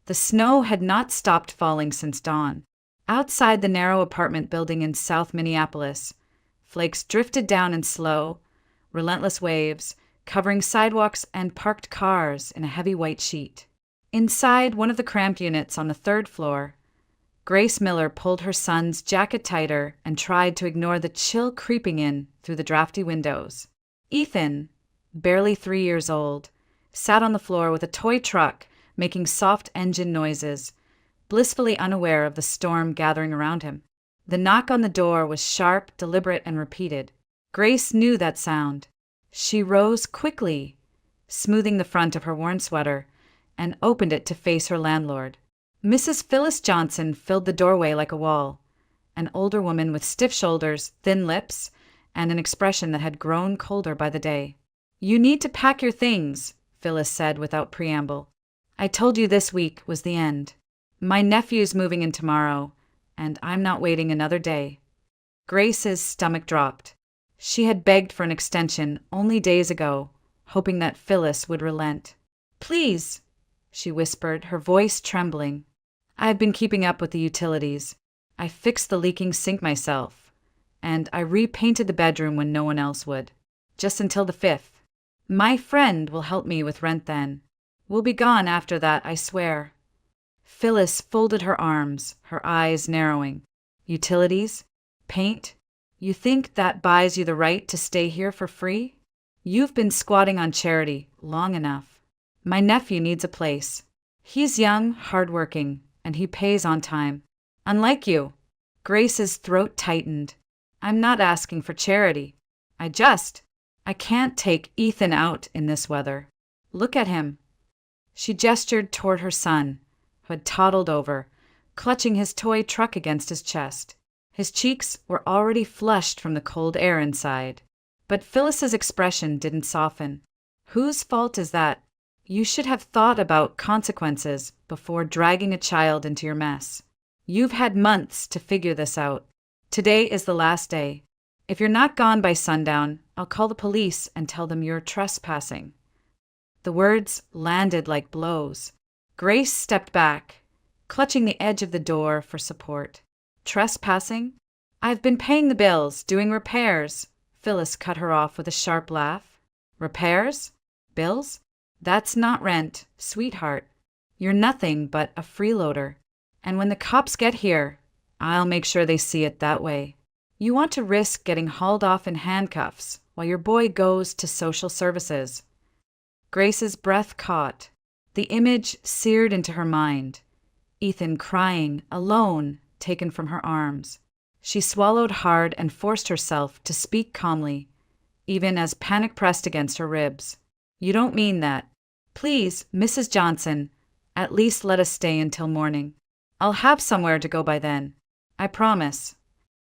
The snow had not stopped falling since dawn. Outside the narrow apartment building in South Minneapolis, flakes drifted down in slow, relentless waves, covering sidewalks and parked cars in a heavy white sheet. Inside one of the cramped units on the third floor, Grace Miller pulled her son's jacket tighter and tried to ignore the chill creeping in through the drafty windows. Ethan, barely 3 years old, sat on the floor with a toy truck making soft engine noises, blissfully unaware of the storm gathering around him. The knock on the door was sharp, deliberate, and repeated. Grace knew that sound. She rose quickly, smoothing the front of her worn sweater, and opened it to face her landlord. Mrs. Phyllis Johnson filled the doorway like a wall, an older woman with stiff shoulders, thin lips, and an expression that had grown colder by the day. "You need to pack your things," Phyllis said without preamble. "I told you this week was the end. My nephew's moving in tomorrow, and I'm not waiting another day." Grace's stomach dropped. She had begged for an extension only days ago, hoping that Phyllis would relent. "Please," she whispered, her voice trembling. "I've been keeping up with the utilities. I fixed the leaking sink myself, and I repainted the bedroom when no one else would. Just until the 5th. My friend will help me with rent then. We'll be gone after that, I swear." Phyllis folded her arms, her eyes narrowing. "Utilities? Paint? You think that buys you the right to stay here for free? You've been squatting on charity long enough. My nephew needs a place. He's young, hardworking, and he pays on time. Unlike you." Grace's throat tightened. "I'm not asking for charity. I can't take Ethan out in this weather. Look at him." She gestured toward her son, who had toddled over, clutching his toy truck against his chest. His cheeks were already flushed from the cold air inside. But Phyllis's expression didn't soften. "Whose fault is that? You should have thought about consequences before dragging a child into your mess. You've had months to figure this out. Today is the last day. If you're not gone by sundown, I'll call the police and tell them you're trespassing." The words landed like blows. Grace stepped back, clutching the edge of the door for support. "Trespassing? I've been paying the bills, doing repairs." Phyllis cut her off with a sharp laugh. "Repairs? Bills? That's not rent, sweetheart. You're nothing but a freeloader. And when the cops get here, I'll make sure they see it that way. You want to risk getting hauled off in handcuffs while your boy goes to social services." Grace's breath caught. The image seared into her mind. Ethan crying, alone, taken from her arms. She swallowed hard and forced herself to speak calmly, even as panic pressed against her ribs. "You don't mean that. Please, Mrs. Johnson, at least let us stay until morning. I'll have somewhere to go by then. I promise."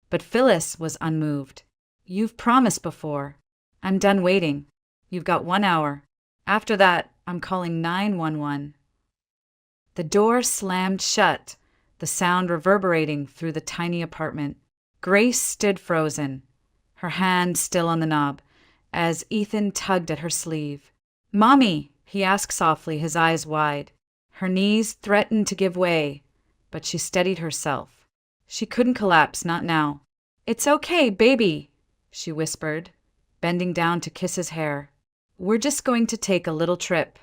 But Phyllis was unmoved. "You've promised before. I'm done waiting. You've got 1 hour. After that, I'm calling 911. The door slammed shut, the sound reverberating through the tiny apartment. Grace stood frozen, her hand still on the knob, as Ethan tugged at her sleeve. "Mommy," he asked softly, his eyes wide. Her knees threatened to give way, but she steadied herself. She couldn't collapse, not now. "It's okay, baby," she whispered, bending down to kiss his hair. "We're just going to take a little trip."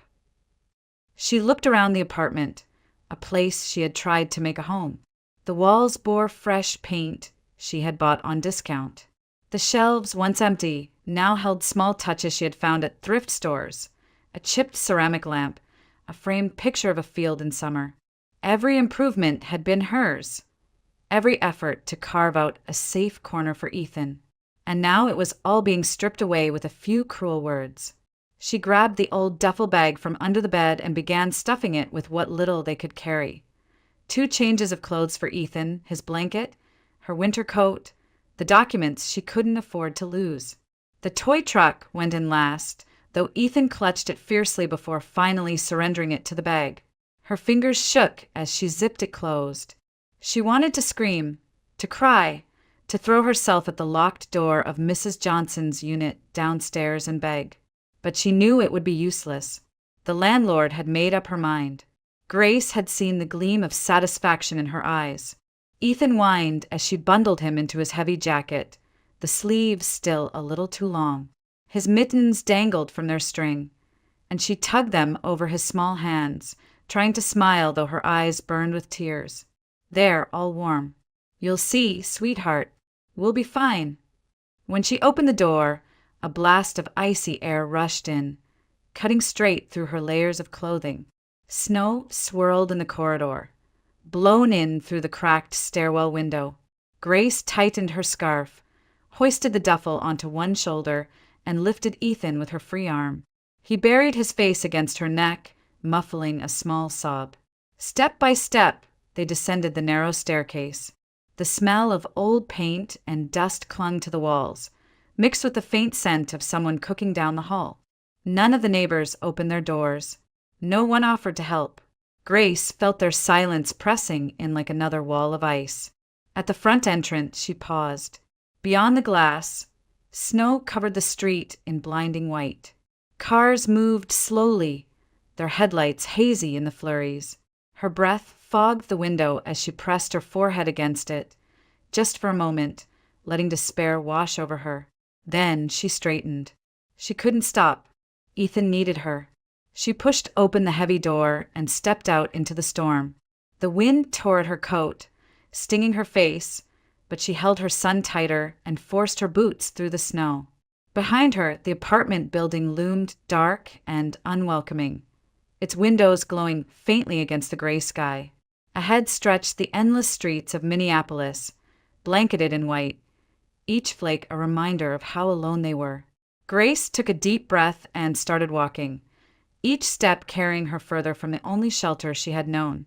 She looked around the apartment, a place she had tried to make a home. The walls bore fresh paint she had bought on discount. The shelves, once empty, now held small touches she had found at thrift stores, a chipped ceramic lamp, a framed picture of a field in summer. Every improvement had been hers, every effort to carve out a safe corner for Ethan. And now it was all being stripped away with a few cruel words. She grabbed the old duffel bag from under the bed and began stuffing it with what little they could carry. 2 changes of clothes for Ethan, his blanket, her winter coat, the documents she couldn't afford to lose. The toy truck went in last, though Ethan clutched it fiercely before finally surrendering it to the bag. Her fingers shook as she zipped it closed. She wanted to scream, to cry, to throw herself at the locked door of Mrs. Johnson's unit downstairs and beg. But she knew it would be useless. The landlord had made up her mind. Grace had seen the gleam of satisfaction in her eyes. Ethan whined as she bundled him into his heavy jacket, the sleeves still a little too long. His mittens dangled from their string, and she tugged them over his small hands, trying to smile though her eyes burned with tears. There, all warm. You'll see, sweetheart. We'll be fine. When she opened the door, a blast of icy air rushed in, cutting straight through her layers of clothing. Snow swirled in the corridor, blown in through the cracked stairwell window. Grace tightened her scarf, hoisted the duffel onto one shoulder, and lifted Ethan with her free arm. He buried his face against her neck, muffling a small sob. Step by step, they descended the narrow staircase. The smell of old paint and dust clung to the walls, mixed with the faint scent of someone cooking down the hall. None of the neighbors opened their doors. No one offered to help. Grace felt their silence pressing in like another wall of ice. At the front entrance, she paused. Beyond the glass, snow covered the street in blinding white. Cars moved slowly, their headlights hazy in the flurries. Her breath fogged the window as she pressed her forehead against it, just for a moment, letting despair wash over her. Then she straightened. She couldn't stop. Ethan needed her. She pushed open the heavy door and stepped out into the storm. The wind tore at her coat, stinging her face, but she held her son tighter and forced her boots through the snow. Behind her, the apartment building loomed dark and unwelcoming, its windows glowing faintly against the gray sky. Ahead stretched the endless streets of Minneapolis, blanketed in white, each flake a reminder of how alone they were. Grace took a deep breath and started walking, each step carrying her further from the only shelter she had known,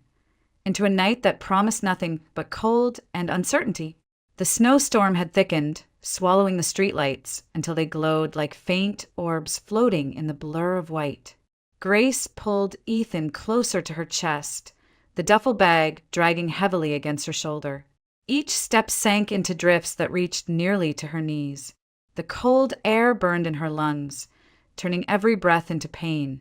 into a night that promised nothing but cold and uncertainty. The snowstorm had thickened, swallowing the streetlights until they glowed like faint orbs floating in the blur of white. Grace pulled Ethan closer to her chest, the duffel bag dragging heavily against her shoulder. Each step sank into drifts that reached nearly to her knees. The cold air burned in her lungs, turning every breath into pain.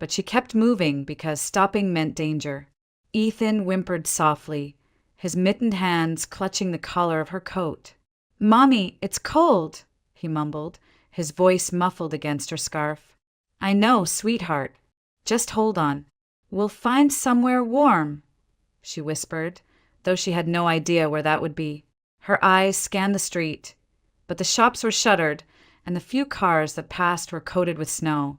But she kept moving because stopping meant danger. Ethan whimpered softly, his mittened hands clutching the collar of her coat. "Mommy, it's cold," he mumbled, his voice muffled against her scarf. "I know, sweetheart. Just hold on. We'll find somewhere warm," she whispered, though she had no idea where that would be. Her eyes scanned the street, but the shops were shuttered, and the few cars that passed were coated with snow,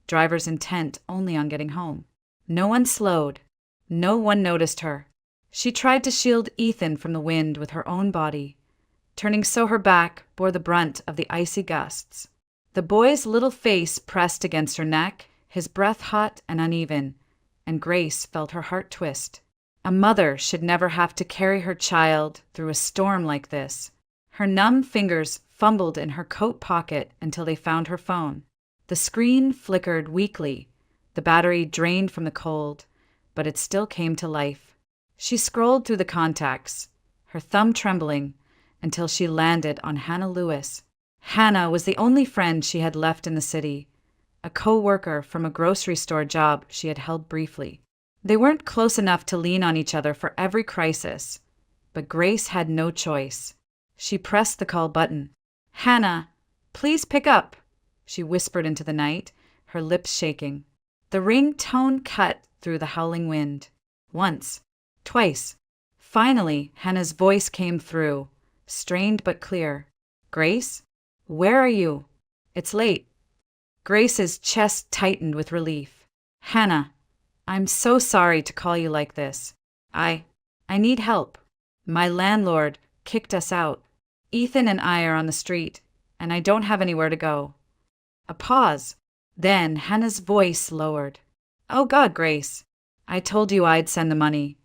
drivers intent only on getting home. No one slowed. No one noticed her. She tried to shield Ethan from the wind with her own body, turning so her back bore the brunt of the icy gusts. The boy's little face pressed against her neck, his breath hot and uneven, and Grace felt her heart twist. A mother should never have to carry her child through a storm like this. Her numb fingers fumbled in her coat pocket until they found her phone. The screen flickered weakly, the battery drained from the cold, but it still came to life. She scrolled through the contacts, her thumb trembling, until she landed on Hannah Lewis. Hannah was the only friend she had left in the city, a co-worker from a grocery store job she had held briefly. They weren't close enough to lean on each other for every crisis, but Grace had no choice. She pressed the call button. "Hannah, please pick up," she whispered into the night, her lips shaking. The ring tone cut through the howling wind. Once, twice. Finally, Hannah's voice came through, strained but clear. "Grace? Where are you? It's late." Grace's chest tightened with relief. "Hannah, I'm so sorry to call you like this. I need help. My landlord kicked us out. Ethan and I are on the street, and I don't have anywhere to go." A pause. Then Hannah's voice lowered. "Oh God, Grace, I told you I'd send the money,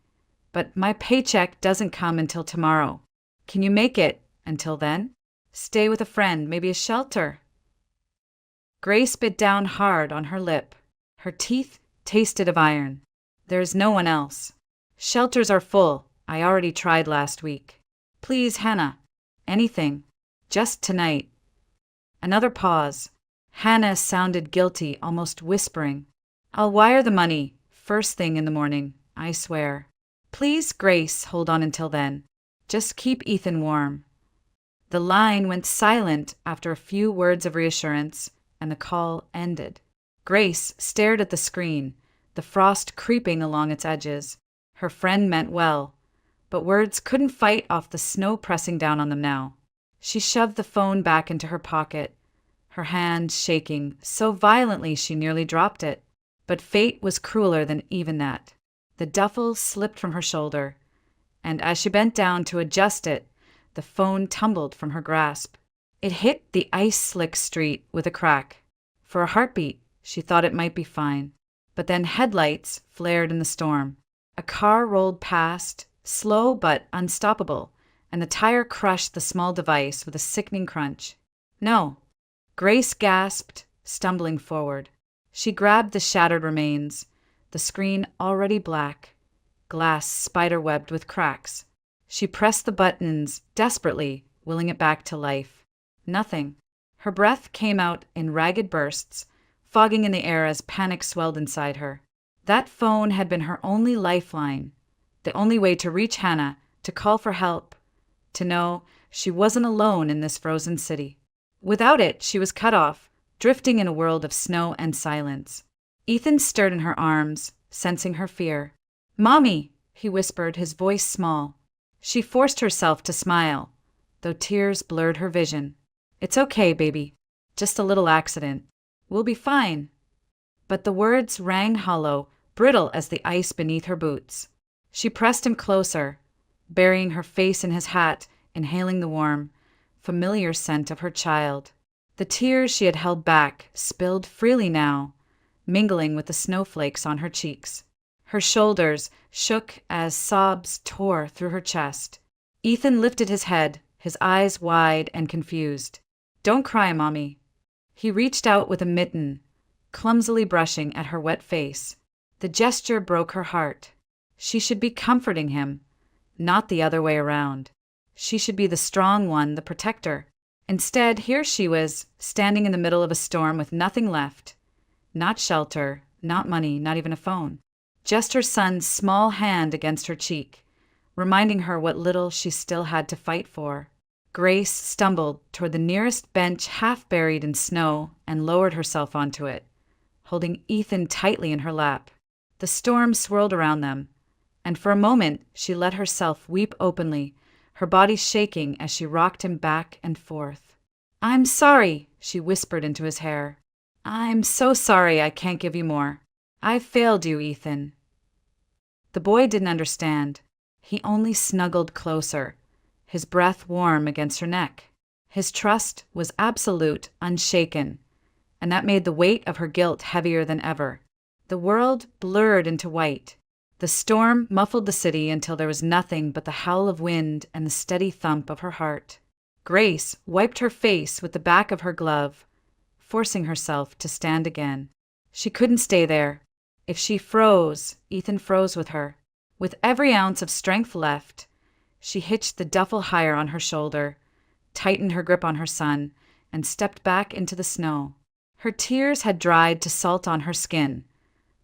but my paycheck doesn't come until tomorrow. Can you make it until then? Stay with a friend, maybe a shelter?" Grace bit down hard on her lip. Her teeth tasted of iron. "There's no one else. Shelters are full. I already tried last week. Please, Hannah. Anything. Just tonight." Another pause. Hannah sounded guilty, almost whispering. "I'll wire the money. first thing in the morning, I swear. Please, Grace, hold on until then. Just keep Ethan warm." The line went silent after a few words of reassurance, and the call ended. Grace stared at the screen, the frost creeping along its edges. Her friend meant well, but words couldn't fight off the snow pressing down on them now. She shoved the phone back into her pocket, her hand shaking so violently she nearly dropped it. But fate was crueler than even that. The duffel slipped from her shoulder, and as she bent down to adjust it, the phone tumbled from her grasp. It hit the ice-slick street with a crack. For a heartbeat, she thought it might be fine. But then headlights flared in the storm. A car rolled past, slow but unstoppable, and the tire crushed the small device with a sickening crunch. "No." Grace gasped, stumbling forward. She grabbed the shattered remains, the screen already black, glass spider-webbed with cracks. She pressed the buttons desperately, willing it back to life. Nothing. Her breath came out in ragged bursts, fogging in the air as panic swelled inside her. That phone had been her only lifeline, the only way to reach Hannah, to call for help, to know she wasn't alone in this frozen city. Without it, she was cut off, drifting in a world of snow and silence. Ethan stirred in her arms, sensing her fear. "Mommy," he whispered, his voice small. She forced herself to smile, though tears blurred her vision. "It's okay, baby. Just a little accident. We'll be fine." But the words rang hollow, brittle as the ice beneath her boots. She pressed him closer, burying her face in his hat, inhaling the warm, familiar scent of her child. The tears she had held back spilled freely now, mingling with the snowflakes on her cheeks. Her shoulders shook as sobs tore through her chest. Ethan lifted his head, his eyes wide and confused. "Don't cry, Mommy." He reached out with a mitten, clumsily brushing at her wet face. The gesture broke her heart. She should be comforting him, not the other way around. She should be the strong one, the protector. Instead, here she was, standing in the middle of a storm with nothing left. Not shelter, not money, not even a phone. Just her son's small hand against her cheek, reminding her what little she still had to fight for. Grace stumbled toward the nearest bench half buried in snow and lowered herself onto it, holding Ethan tightly in her lap. The storm swirled around them, and for a moment she let herself weep openly, her body shaking as she rocked him back and forth. "I'm sorry," she whispered into his hair. "I'm so sorry I can't give you more. I've failed you, Ethan." The boy didn't understand. He only snuggled closer, his breath warm against her neck. His trust was absolute, unshaken, and that made the weight of her guilt heavier than ever. The world blurred into white. The storm muffled the city until there was nothing but the howl of wind and the steady thump of her heart. Grace wiped her face with the back of her glove, forcing herself to stand again. She couldn't stay there. If she froze, Ethan froze with her. With every ounce of strength left, she hitched the duffel higher on her shoulder, tightened her grip on her son, and stepped back into the snow. Her tears had dried to salt on her skin,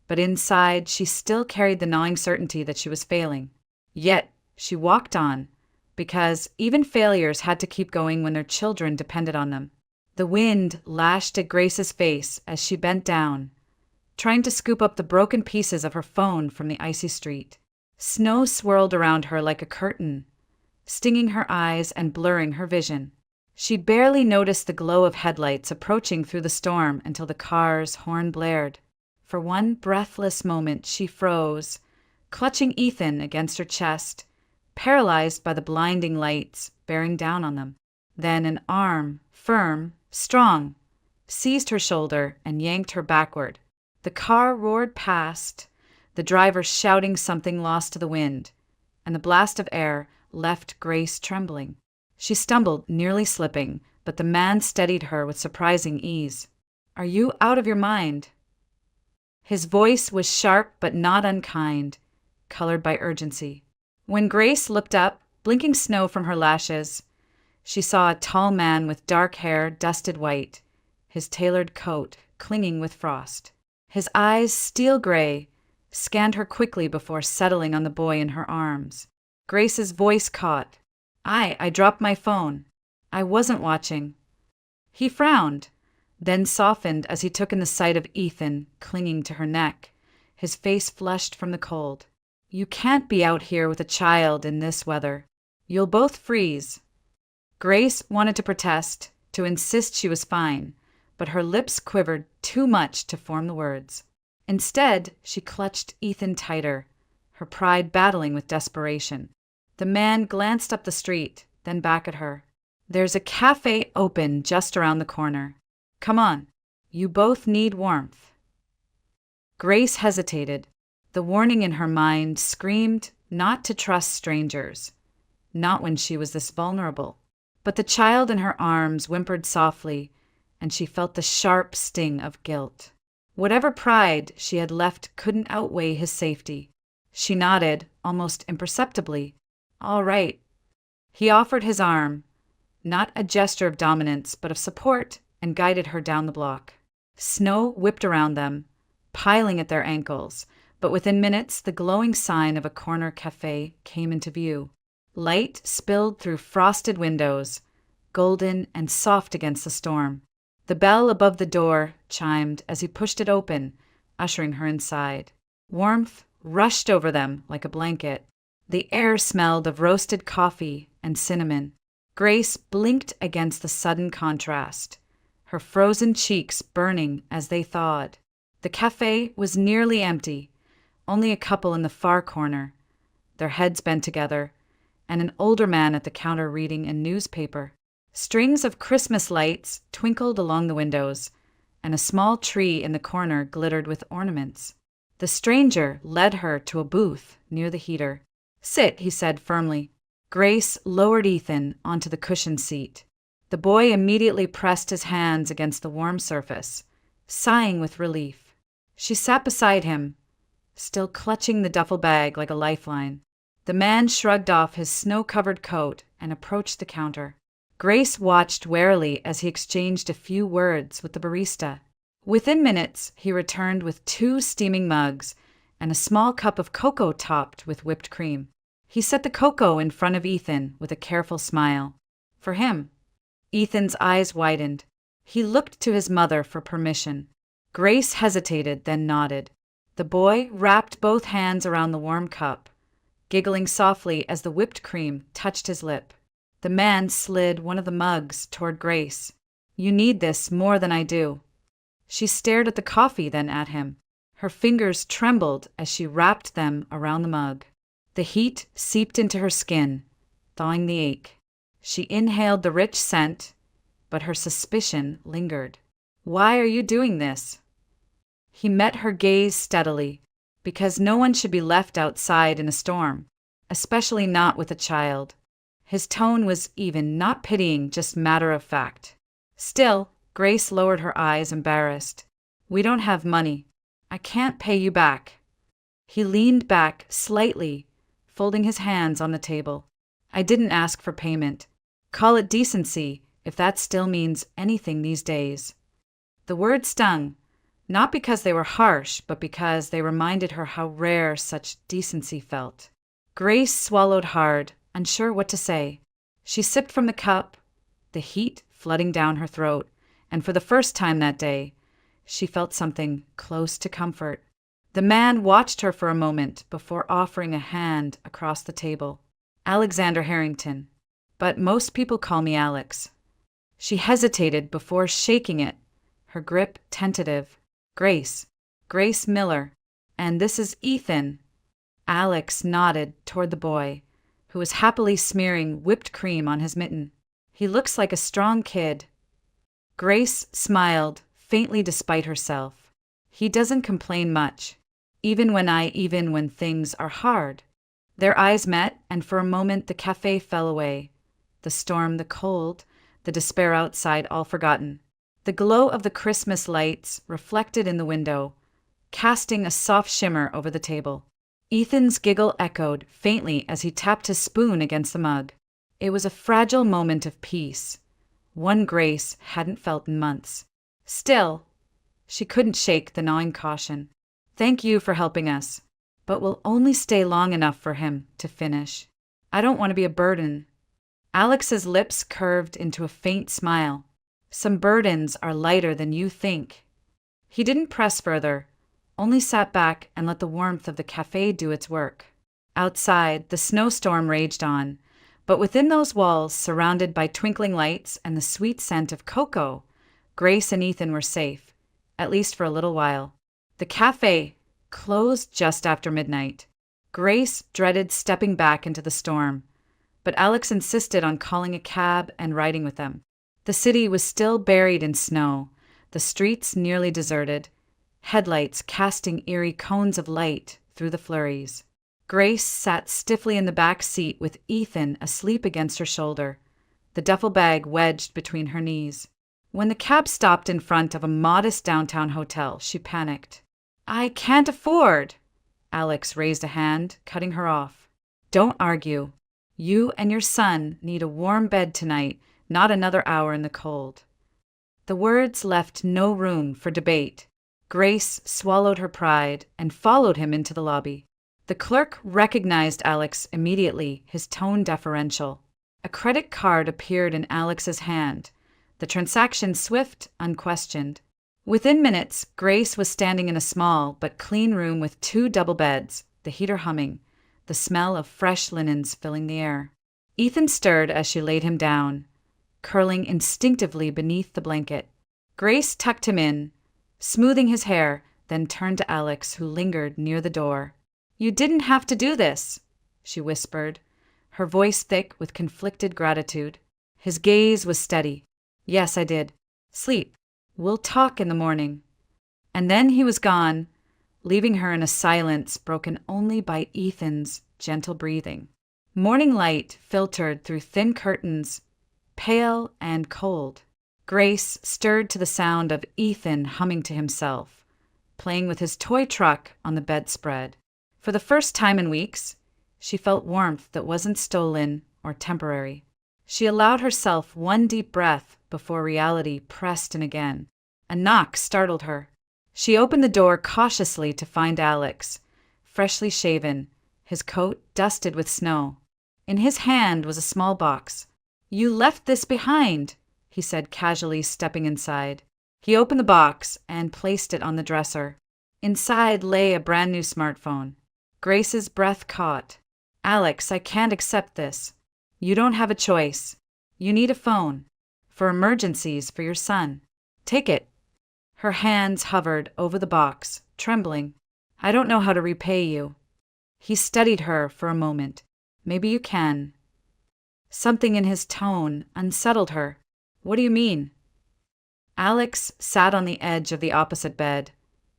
but inside she still carried the gnawing certainty that she was failing. Yet she walked on, because even failures had to keep going when their children depended on them. The wind lashed at Grace's face as she bent down, trying to scoop up the broken pieces of her phone from the icy street. Snow swirled around her like a curtain, stinging her eyes and blurring her vision. She barely noticed the glow of headlights approaching through the storm until the car's horn blared. For one breathless moment she froze, clutching Ethan against her chest, paralyzed by the blinding lights bearing down on them. Then an arm, firm, strong, seized her shoulder and yanked her backward. The car roared past, the driver shouting something lost to the wind, and the blast of air left Grace trembling. She stumbled, nearly slipping, but the man steadied her with surprising ease. "Are you out of your mind?" His voice was sharp but not unkind, colored by urgency. When Grace looked up, blinking snow from her lashes, she saw a tall man with dark hair dusted white, his tailored coat clinging with frost. His eyes steel gray, scanned her quickly before settling on the boy in her arms. Grace's voice caught. I dropped my phone. I wasn't watching." He frowned, then softened as he took in the sight of Ethan clinging to her neck, his face flushed from the cold. "You can't be out here with a child in this weather. You'll both freeze." Grace wanted to protest, to insist she was fine, but her lips quivered too much to form the words. Instead, she clutched Ethan tighter, her pride battling with desperation. The man glanced up the street, then back at her. "There's a cafe open just around the corner. Come on. You both need warmth." Grace hesitated. The warning in her mind screamed not to trust strangers, not when she was this vulnerable. But the child in her arms whimpered softly, and she felt the sharp sting of guilt. Whatever pride she had left couldn't outweigh his safety. She nodded, almost imperceptibly. "All right." He offered his arm, not a gesture of dominance, but of support, and guided her down the block. Snow whipped around them, piling at their ankles, but within minutes the glowing sign of a corner cafe came into view. Light spilled through frosted windows, golden and soft against the storm. The bell above the door chimed as he pushed it open, ushering her inside. Warmth rushed over them like a blanket. The air smelled of roasted coffee and cinnamon. Grace blinked against the sudden contrast, her frozen cheeks burning as they thawed. The cafe was nearly empty, only a couple in the far corner, their heads bent together, and an older man at the counter reading a newspaper. Strings of Christmas lights twinkled along the windows, and a small tree in the corner glittered with ornaments. The stranger led her to a booth near the heater. "Sit," he said firmly. Grace lowered Ethan onto the cushioned seat. The boy immediately pressed his hands against the warm surface, sighing with relief. She sat beside him, still clutching the duffel bag like a lifeline. The man shrugged off his snow-covered coat and approached the counter. Grace watched warily as he exchanged a few words with the barista. Within minutes, he returned with 2 steaming mugs and a small cup of cocoa topped with whipped cream. He set the cocoa in front of Ethan with a careful smile. "For him." Ethan's eyes widened. He looked to his mother for permission. Grace hesitated, then nodded. The boy wrapped both hands around the warm cup, giggling softly as the whipped cream touched his lip. The man slid one of the mugs toward Grace. "You need this more than I do." She stared at the coffee, then at him. Her fingers trembled as she wrapped them around the mug. The heat seeped into her skin, thawing the ache. She inhaled the rich scent, but her suspicion lingered. "Why are you doing this?" He met her gaze steadily, because no one should be left outside in a storm, especially not with a child. His tone was even, not pitying, just matter of fact. Still, Grace lowered her eyes, embarrassed. "We don't have money. I can't pay you back." He leaned back slightly, folding his hands on the table. "I didn't ask for payment. Call it decency, if that still means anything these days." The words stung, not because they were harsh, but because they reminded her how rare such decency felt. Grace swallowed hard, unsure what to say. She sipped from the cup, the heat flooding down her throat, and for the first time that day, she felt something close to comfort. The man watched her for a moment before offering a hand across the table. "Alexander Harrington, but most people call me Alex." She hesitated before shaking it, her grip tentative. Grace Miller, and this is Ethan." Alex nodded toward the boy, who was happily smearing whipped cream on his mitten. "He looks like a strong kid." Grace smiled, faintly despite herself. "He doesn't complain much, even when things are hard." Their eyes met, and for a moment the cafe fell away. The storm, the cold, the despair outside, all forgotten. The glow of the Christmas lights reflected in the window, casting a soft shimmer over the table. Ethan's giggle echoed faintly as he tapped his spoon against the mug. It was a fragile moment of peace, one Grace hadn't felt in months. Still, she couldn't shake the gnawing caution. "Thank you for helping us. but will only stay long enough for him to finish. I don't want to be a burden. Alex's lips curved into a faint smile. Some burdens are lighter than you think. He didn't press further, only sat back and let the warmth of the cafe do its work. Outside, the snowstorm raged on, but within those walls, surrounded by twinkling lights and the sweet scent of cocoa, Grace and Ethan were safe, at least for a little while. The cafe closed just after midnight. Grace dreaded stepping back into the storm, but Alex insisted on calling a cab and riding with them. The city was still buried in snow, the streets nearly deserted, headlights casting eerie cones of light through the flurries. Grace sat stiffly in the back seat with Ethan asleep against her shoulder, the duffel bag wedged between her knees. When the cab stopped in front of a modest downtown hotel, she panicked. "I can't afford." Alex raised a hand, cutting her off. "Don't argue. You and your son need a warm bed tonight, not another hour in the cold." The words left no room for debate. Grace swallowed her pride and followed him into the lobby. The clerk recognized Alex immediately, his tone deferential. A credit card appeared in Alex's hand, the transaction swift, unquestioned. Within minutes, Grace was standing in a small but clean room with 2 double beds, the heater humming, the smell of fresh linens filling the air. Ethan stirred as she laid him down, curling instinctively beneath the blanket. Grace tucked him in, smoothing his hair, then turned to Alex, who lingered near the door. "You didn't have to do this," she whispered, her voice thick with conflicted gratitude. His gaze was steady. "Yes, I did. Sleep. We'll talk in the morning." And then he was gone, leaving her in a silence broken only by Ethan's gentle breathing. Morning light filtered through thin curtains, pale and cold. Grace stirred to the sound of Ethan humming to himself, playing with his toy truck on the bedspread. For the first time in weeks, she felt warmth that wasn't stolen or temporary. She allowed herself one deep breath before reality pressed in again. A knock startled her. She opened the door cautiously to find Alex, freshly shaven, his coat dusted with snow. In his hand was a small box. "You left this behind," he said casually, stepping inside. He opened the box and placed it on the dresser. Inside lay a brand new smartphone. Grace's breath caught. "Alex, I can't accept this. You don't have a choice. You need a phone. For emergencies, for your son. Take it." Her hands hovered over the box, trembling. "I don't know how to repay you." He studied her for a moment. "Maybe you can." Something in his tone unsettled her. "What do you mean?" Alex sat on the edge of the opposite bed,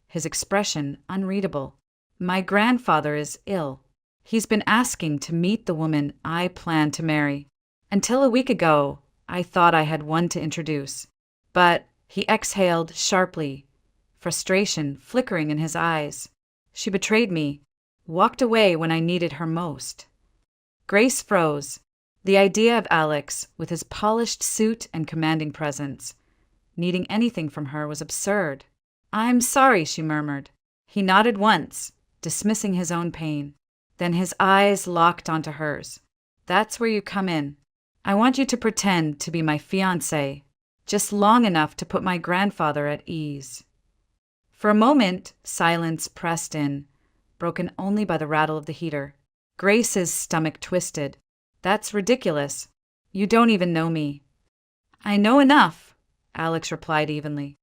his expression unreadable. "My grandfather is ill. He's been asking to meet the woman I plan to marry. Until a week ago, I thought I had one to introduce. But," he exhaled sharply, frustration flickering in his eyes. "She betrayed me, walked away when I needed her most." Grace froze. The idea of Alex, with his polished suit and commanding presence, needing anything from her was absurd. "I'm sorry," she murmured. He nodded once, dismissing his own pain. Then his eyes locked onto hers. "That's where you come in. I want you to pretend to be my fiancée, just long enough to put my grandfather at ease." For a moment, silence pressed in, broken only by the rattle of the heater. Grace's stomach twisted. "That's ridiculous. You don't even know me." "I know enough," Alex replied evenly.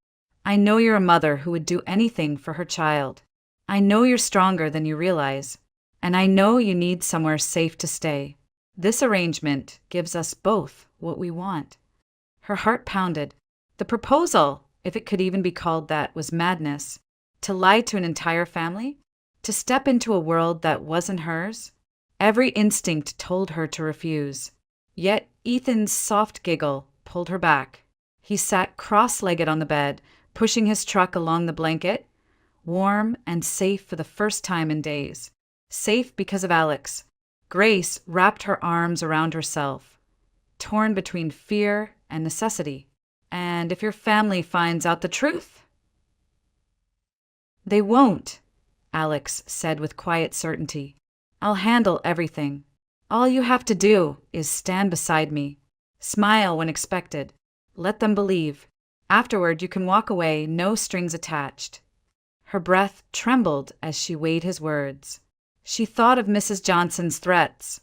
"I know you're a mother who would do anything for her child. I know you're stronger than you realize. And I know you need somewhere safe to stay. This arrangement gives us both what we want." Her heart pounded. The proposal, if it could even be called that, was madness. To lie to an entire family? To step into a world that wasn't hers? Every instinct told her to refuse. Yet Ethan's soft giggle pulled her back. He sat cross-legged on the bed, pushing his truck along the blanket, warm and safe for the first time in days. Safe because of Alex. Grace wrapped her arms around herself, torn between fear and necessity. "And if your family finds out the truth?" "They won't," Alex said with quiet certainty. "I'll handle everything. All you have to do is stand beside me. Smile when expected. Let them believe. Afterward, you can walk away, no strings attached." Her breath trembled as she weighed his words. She thought of Mrs. Johnson's threats,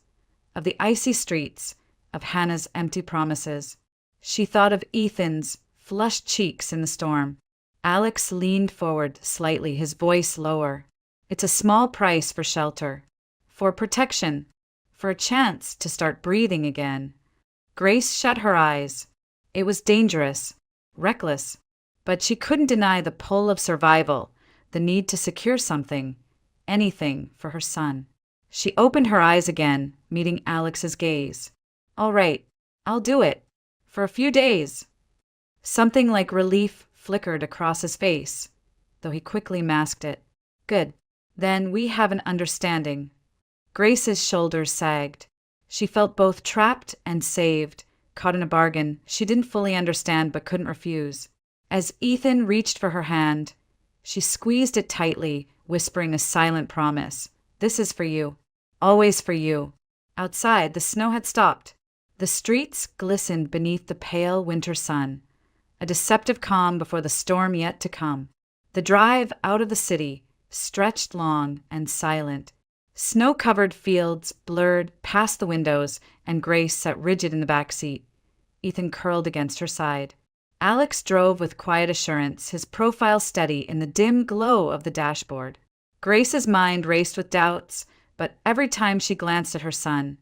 of the icy streets, of Hannah's empty promises. She thought of Ethan's flushed cheeks in the storm. Alex leaned forward slightly, his voice lower. "It's a small price for shelter, for protection, for a chance to start breathing again." Grace shut her eyes. It was dangerous, reckless, but she couldn't deny the pull of survival, the need to secure something, anything for her son. She opened her eyes again, meeting Alex's gaze. "All right, I'll do it. For a few days." Something like relief flickered across his face, though he quickly masked it. "Good. Then we have an understanding." Grace's shoulders sagged. She felt both trapped and saved, caught in a bargain she didn't fully understand but couldn't refuse. As Ethan reached for her hand, she squeezed it tightly, whispering a silent promise. "This is for you. Always for you." Outside, the snow had stopped. The streets glistened beneath the pale winter sun, a deceptive calm before the storm yet to come. The drive out of the city stretched long and silent. Snow-covered fields blurred past the windows, and Grace sat rigid in the back seat. Ethan curled against her side. Alex drove with quiet assurance, his profile steady in the dim glow of the dashboard. Grace's mind raced with doubts, but every time she glanced at her son,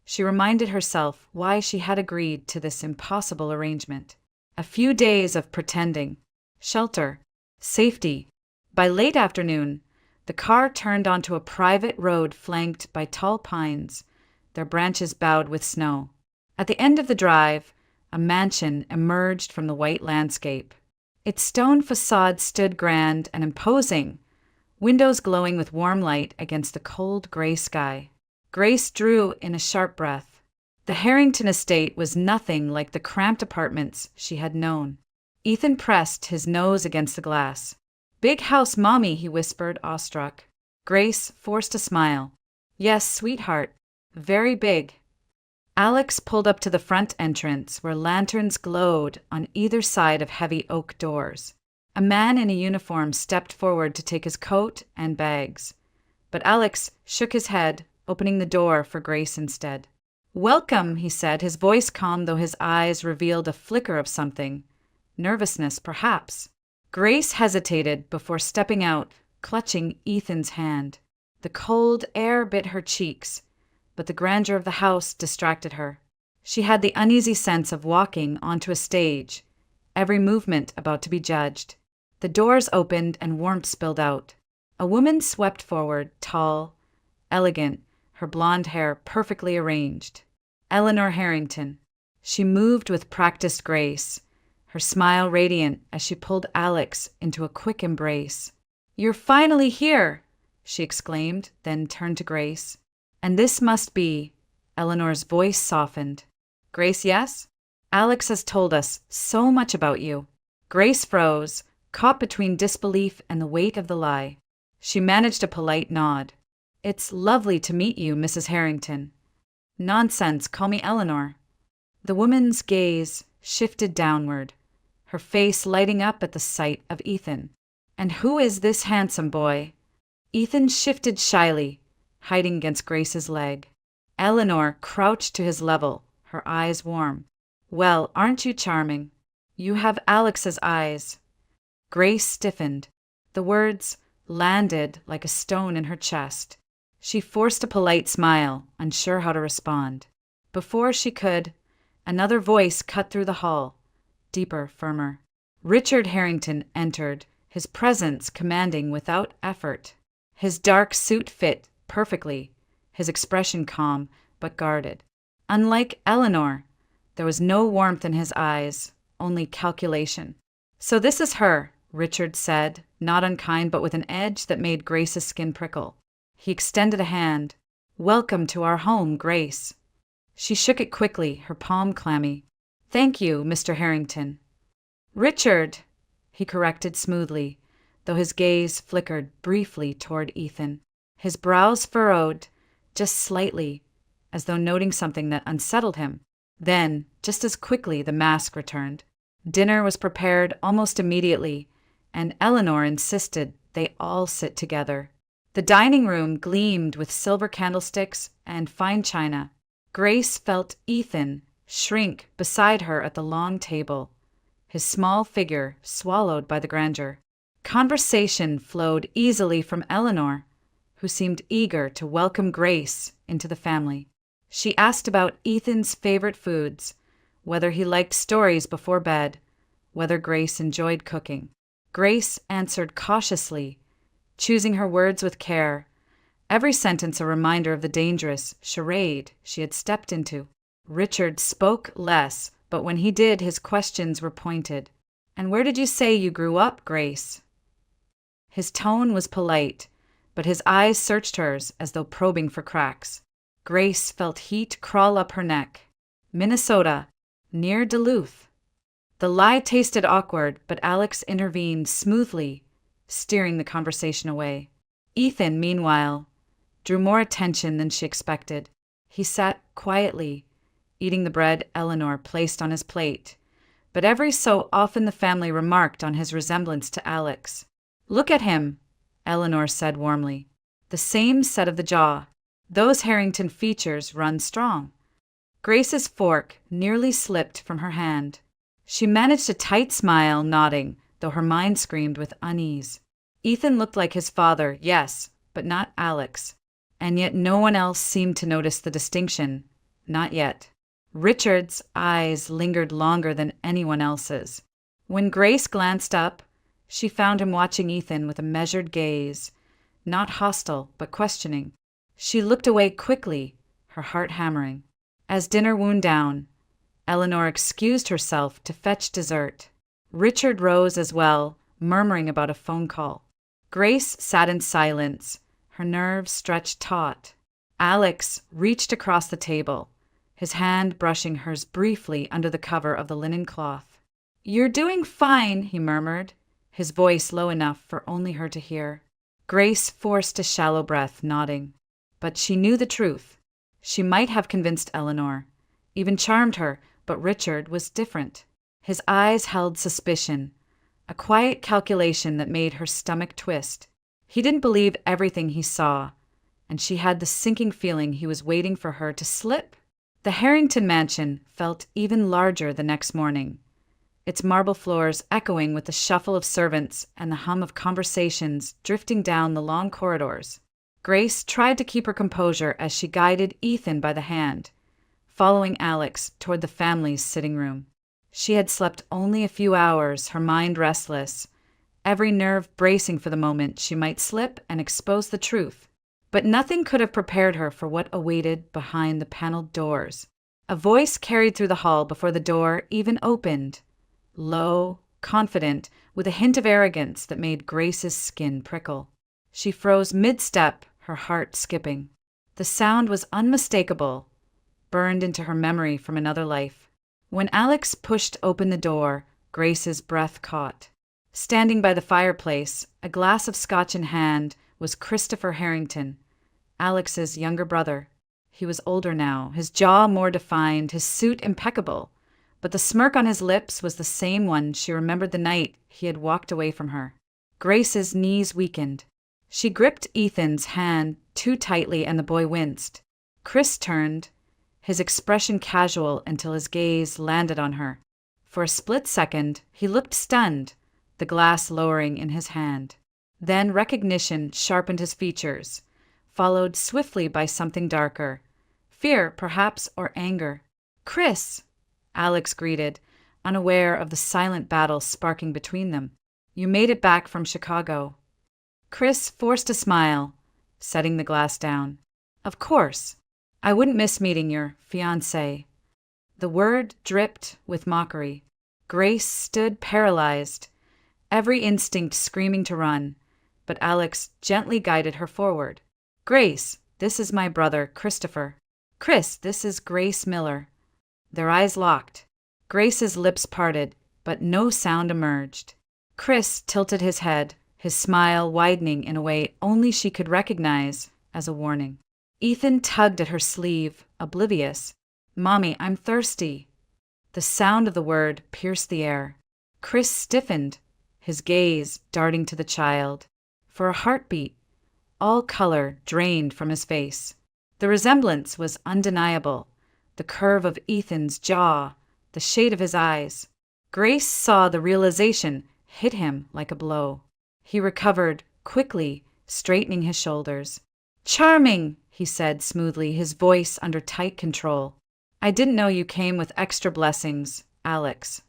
she reminded herself why she had agreed to this impossible arrangement. A few days of pretending, shelter, safety. By late afternoon, the car turned onto a private road flanked by tall pines, their branches bowed with snow. At the end of the drive, a mansion emerged from the white landscape. Its stone facade stood grand and imposing, windows glowing with warm light against the cold gray sky. Grace drew in a sharp breath. The Harrington estate was nothing like the cramped apartments she had known. Ethan pressed his nose against the glass. "Big house, Mommy," he whispered, awestruck. Grace forced a smile. "Yes, sweetheart. Very big." Alex pulled up to the front entrance, where lanterns glowed on either side of heavy oak doors. A man in a uniform stepped forward to take his coat and bags, but Alex shook his head, opening the door for Grace instead. "Welcome," he said, his voice calm though his eyes revealed a flicker of something. Nervousness, perhaps. Grace hesitated before stepping out, clutching Ethan's hand. The cold air bit her cheeks, but the grandeur of the house distracted her. She had the uneasy sense of walking onto a stage, every movement about to be judged. The doors opened and warmth spilled out. A woman swept forward, tall, elegant, her blonde hair perfectly arranged. Eleanor Harrington. She moved with practiced grace, her smile radiant as she pulled Alex into a quick embrace. "You're finally here!" she exclaimed, then turned to Grace. "And this must be..." Eleanor's voice softened. "Grace, yes? Alex has told us so much about you." Grace froze, caught between disbelief and the weight of the lie. She managed a polite nod. "It's lovely to meet you, Mrs. Harrington." "Nonsense, call me Eleanor." The woman's gaze shifted downward, her face lighting up at the sight of Ethan. "And who is this handsome boy?" Ethan shifted shyly, hiding against Grace's leg. Eleanor crouched to his level, her eyes warm. "Well, aren't you charming? You have Alex's eyes." Grace stiffened. The words landed like a stone in her chest. She forced a polite smile, unsure how to respond. Before she could, another voice cut through the hall, deeper, firmer. Richard Harrington entered, his presence commanding without effort. His dark suit fit perfectly, his expression calm but guarded. Unlike Eleanor, there was no warmth in his eyes, only calculation. "So this is her," Richard said, not unkind but with an edge that made Grace's skin prickle. He extended a hand. "Welcome to our home, Grace." She shook it quickly, her palm clammy. "Thank you, Mr. Harrington." "Richard," he corrected smoothly, though his gaze flickered briefly toward Ethan. His brows furrowed, just slightly, as though noting something that unsettled him. Then, just as quickly, the mask returned. Dinner was prepared almost immediately, and Eleanor insisted they all sit together. The dining room gleamed with silver candlesticks and fine china. Grace felt Ethan shrink beside her at the long table, his small figure swallowed by the grandeur. Conversation flowed easily from Eleanor, who seemed eager to welcome Grace into the family. She asked about Ethan's favorite foods, whether he liked stories before bed, whether Grace enjoyed cooking. Grace answered cautiously, choosing her words with care, every sentence a reminder of the dangerous charade she had stepped into. Richard spoke less, but when he did, his questions were pointed. "And where did you say you grew up, Grace?" His tone was polite, but his eyes searched hers as though probing for cracks. Grace felt heat crawl up her neck. "Minnesota, near Duluth." The lie tasted awkward, but Alex intervened smoothly, steering the conversation away. Ethan, meanwhile, drew more attention than she expected. He sat quietly, eating the bread Eleanor placed on his plate, but every so often the family remarked on his resemblance to Alex. "Look at him," Eleanor said warmly. "The same set of the jaw. Those Harrington features run strong." Grace's fork nearly slipped from her hand. She managed a tight smile, nodding, though her mind screamed with unease. Ethan looked like his father, yes, but not Alex. And yet no one else seemed to notice the distinction. Not yet. Richard's eyes lingered longer than anyone else's. When Grace glanced up, she found him watching Ethan with a measured gaze, not hostile, but questioning. She looked away quickly, her heart hammering. As dinner wound down, Eleanor excused herself to fetch dessert. Richard rose as well, murmuring about a phone call. Grace sat in silence, her nerves stretched taut. Alex reached across the table, his hand brushing hers briefly under the cover of the linen cloth. "You're doing fine," he murmured, his voice low enough for only her to hear. Grace forced a shallow breath, nodding. But she knew the truth. She might have convinced Eleanor, even charmed her, but Richard was different. His eyes held suspicion, a quiet calculation that made her stomach twist. He didn't believe everything he saw, and she had the sinking feeling he was waiting for her to slip. The Harrington mansion felt even larger the next morning, its marble floors echoing with the shuffle of servants and the hum of conversations drifting down the long corridors. Grace tried to keep her composure as she guided Ethan by the hand, following Alex toward the family's sitting room. She had slept only a few hours, her mind restless, every nerve bracing for the moment she might slip and expose the truth. But nothing could have prepared her for what awaited behind the paneled doors. A voice carried through the hall before the door even opened, low, confident, with a hint of arrogance that made Grace's skin prickle. She froze mid-step, her heart skipping. The sound was unmistakable, burned into her memory from another life. When Alex pushed open the door, Grace's breath caught. Standing by the fireplace, a glass of scotch in hand, was Christopher Harrington, Alex's younger brother. He was older now, his jaw more defined, his suit impeccable, but the smirk on his lips was the same one she remembered the night he had walked away from her. Grace's knees weakened. She gripped Ethan's hand too tightly and the boy winced. Chris turned, his expression casual until his gaze landed on her. For a split second, he looked stunned, the glass lowering in his hand. Then recognition sharpened his features, followed swiftly by something darker. Fear, perhaps, or anger. "Chris!" Alex greeted, unaware of the silent battle sparking between them. "You made it back from Chicago." Chris forced a smile, setting the glass down. "Of course. I wouldn't miss meeting your fiancée." The word dripped with mockery. Grace stood paralyzed, every instinct screaming to run, but Alex gently guided her forward. "Grace, this is my brother, Christopher. Chris, this is Grace Miller." Their eyes locked. Grace's lips parted, but no sound emerged. Chris tilted his head, his smile widening in a way only she could recognize as a warning. Ethan tugged at her sleeve, oblivious. "Mommy, I'm thirsty." The sound of the word pierced the air. Chris stiffened, his gaze darting to the child. For a heartbeat, all color drained from his face. The resemblance was undeniable. The curve of Ethan's jaw, the shade of his eyes. Grace saw the realization hit him like a blow. He recovered, quickly, straightening his shoulders. "Charming," he said smoothly, his voice under tight control. "I didn't know you came with extra blessings, Alex."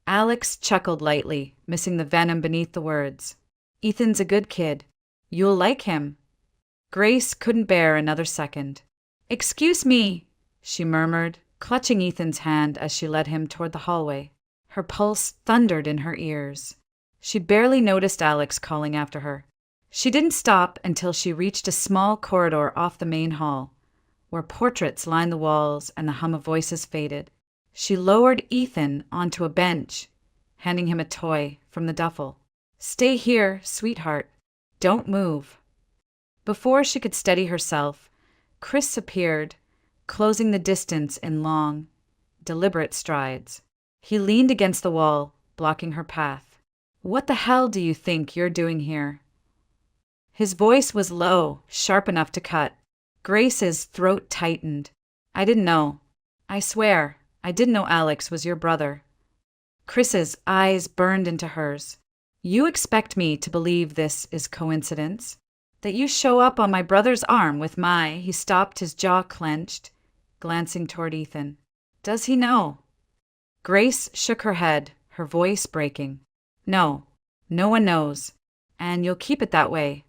Alex chuckled lightly, missing the venom beneath the words. "Ethan's a good kid. You'll like him." Grace couldn't bear another second. "Excuse me," she murmured, clutching Ethan's hand as she led him toward the hallway. Her pulse thundered in her ears. She barely noticed Alex calling after her. She didn't stop until she reached a small corridor off the main hall, where portraits lined the walls and the hum of voices faded. She lowered Ethan onto a bench, handing him a toy from the duffel. "Stay here, sweetheart. Don't move." Before she could steady herself, Chris appeared, closing the distance in long, deliberate strides. He leaned against the wall, blocking her path. "What the hell do you think you're doing here?" His voice was low, sharp enough to cut. Grace's throat tightened. "I didn't know. I swear, I didn't know Alex was your brother." Chris's eyes burned into hers. "You expect me to believe this is coincidence? That you show up on my brother's arm with my—" He stopped, his jaw clenched, glancing toward Ethan. "Does he know?" Grace shook her head, her voice breaking. "No, no one knows, and you'll keep it that way."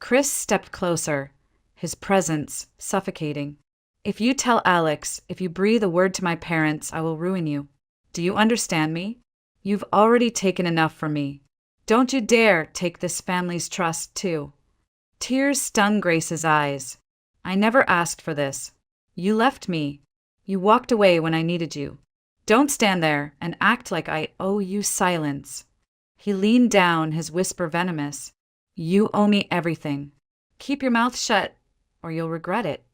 Chris stepped closer, his presence suffocating. "If you tell Alex, if you breathe a word to my parents, I will ruin you. Do you understand me? You've already taken enough from me. Don't you dare take this family's trust, too." Tears stung Grace's eyes. "I never asked for this. You left me. You walked away when I needed you. Don't stand there and act like I owe you silence." He leaned down, his whisper venomous. "You owe me everything. Keep your mouth shut, or you'll regret it."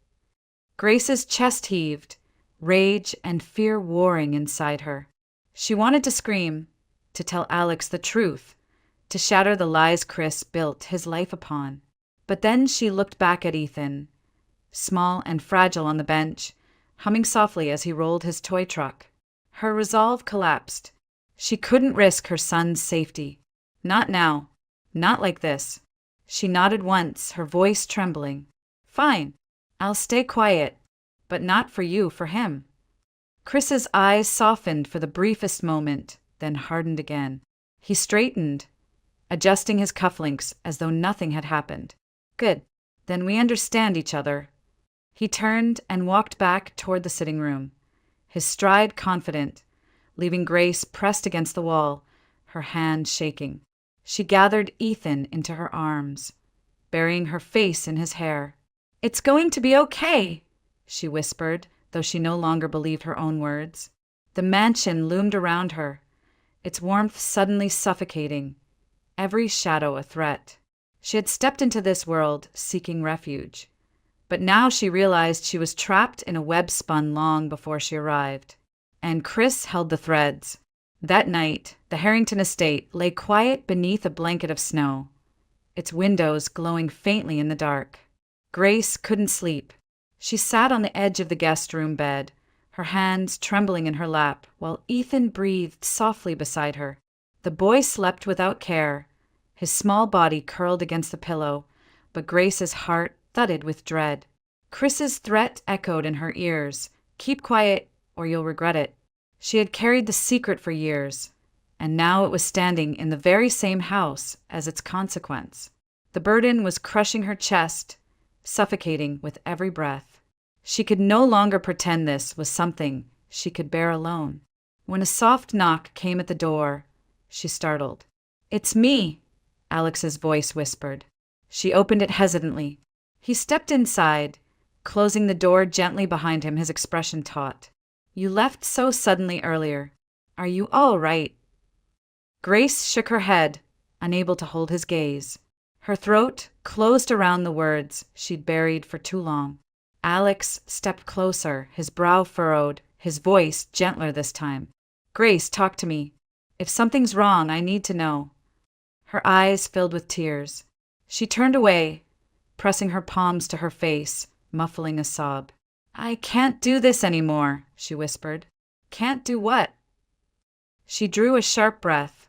Grace's chest heaved, rage and fear warring inside her. She wanted to scream, to tell Alex the truth, to shatter the lies Chris built his life upon. But then she looked back at Ethan, small and fragile on the bench, humming softly as he rolled his toy truck. Her resolve collapsed. She couldn't risk her son's safety. Not now. Not like this. She nodded once, her voice trembling. "Fine. I'll stay quiet. But not for you, for him." Chris's eyes softened for the briefest moment, then hardened again. He straightened, adjusting his cufflinks as though nothing had happened. "Good. Then we understand each other." He turned and walked back toward the sitting room, his stride confident, leaving Grace pressed against the wall, her hand shaking. She gathered Ethan into her arms, burying her face in his hair. "It's going to be okay," she whispered, though she no longer believed her own words. The mansion loomed around her, its warmth suddenly suffocating, every shadow a threat. She had stepped into this world seeking refuge, but now she realized she was trapped in a web spun long before she arrived. And Chris held the threads. That night, the Harrington estate lay quiet beneath a blanket of snow, its windows glowing faintly in the dark. Grace couldn't sleep. She sat on the edge of the guest room bed, her hands trembling in her lap, while Ethan breathed softly beside her. The boy slept without care, his small body curled against the pillow, but Grace's heart thudded with dread. Chris's threat echoed in her ears. "Keep quiet, or you'll regret it." She had carried the secret for years, and now it was standing in the very same house as its consequence. The burden was crushing her chest, suffocating with every breath. She could no longer pretend this was something she could bear alone. When a soft knock came at the door, she startled. "It's me," Alex's voice whispered. She opened it hesitantly. He stepped inside, closing the door gently behind him, his expression taut. "You left so suddenly earlier. Are you all right?" Grace shook her head, unable to hold his gaze. Her throat closed around the words she'd buried for too long. Alex stepped closer, his brow furrowed, his voice gentler this time. "Grace, talk to me. If something's wrong, I need to know." Her eyes filled with tears. She turned away, pressing her palms to her face, muffling a sob. "I can't do this anymore," she whispered. "Can't do what?" She drew a sharp breath,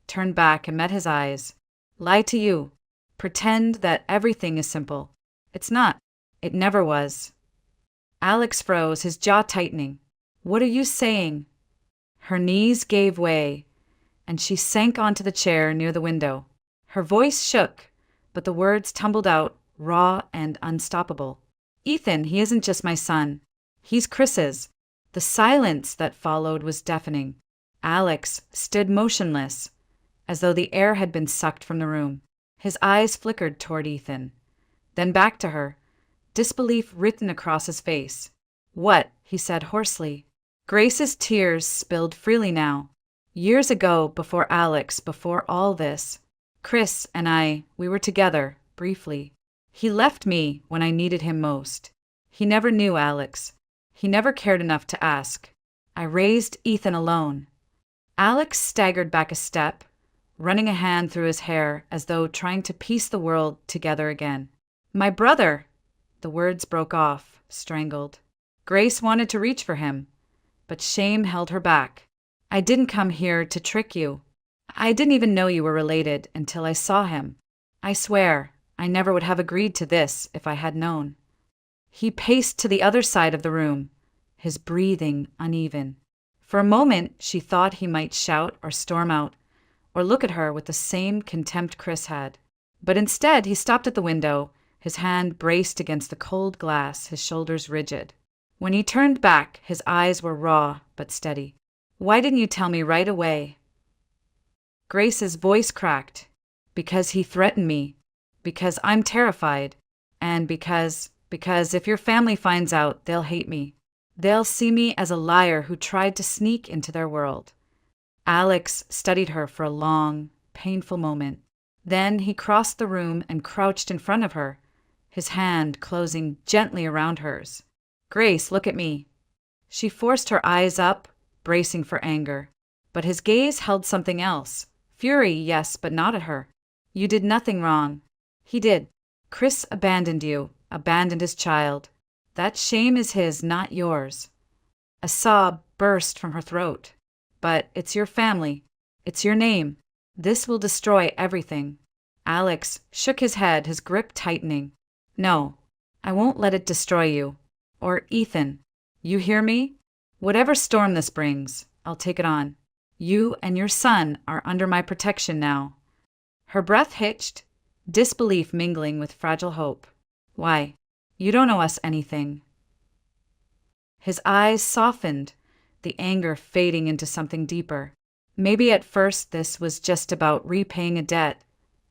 turned back and met his eyes. "Lie to you. Pretend that everything is simple. It's not. It never was." Alex froze, his jaw tightening. "What are you saying?" Her knees gave way, and she sank onto the chair near the window. Her voice shook, but the words tumbled out, raw and unstoppable. "Ethan, he isn't just my son. He's Chris's." The silence that followed was deafening. Alex stood motionless, as though the air had been sucked from the room. His eyes flickered toward Ethan, then back to her, disbelief written across his face. "What?" he said hoarsely. Grace's tears spilled freely now. "Years ago, before Alex, before all this, Chris and we were together, briefly. He left me when I needed him most. He never knew Alex. He never cared enough to ask. I raised Ethan alone." Alex staggered back a step, running a hand through his hair as though trying to piece the world together again. "My brother!" The words broke off, strangled. Grace wanted to reach for him, but shame held her back. "I didn't come here to trick you. I didn't even know you were related until I saw him. I swear, I never would have agreed to this if I had known." He paced to the other side of the room, his breathing uneven. For a moment, she thought he might shout or storm out, or look at her with the same contempt Chris had. But instead, he stopped at the window, his hand braced against the cold glass, his shoulders rigid. When he turned back, his eyes were raw but steady. "Why didn't you tell me right away?" Grace's voice cracked. "Because he threatened me. Because I'm terrified. And because if your family finds out, they'll hate me. They'll see me as a liar who tried to sneak into their world." Alex studied her for a long, painful moment. Then he crossed the room and crouched in front of her, his hand closing gently around hers. "Grace, look at me." She forced her eyes up, bracing for anger. But his gaze held something else. Fury, yes, but not at her. "You did nothing wrong." "He did. Chris abandoned you, abandoned his child. That shame is his, not yours." A sob burst from her throat. "But it's your family. It's your name. This will destroy everything." Alex shook his head, his grip tightening. "No, I won't let it destroy you. Or Ethan. You hear me? Whatever storm this brings, I'll take it on. You and your son are under my protection now." Her breath hitched, disbelief mingling with fragile hope. "Why? You don't owe us anything." His eyes softened, the anger fading into something deeper. "Maybe at first this was just about repaying a debt,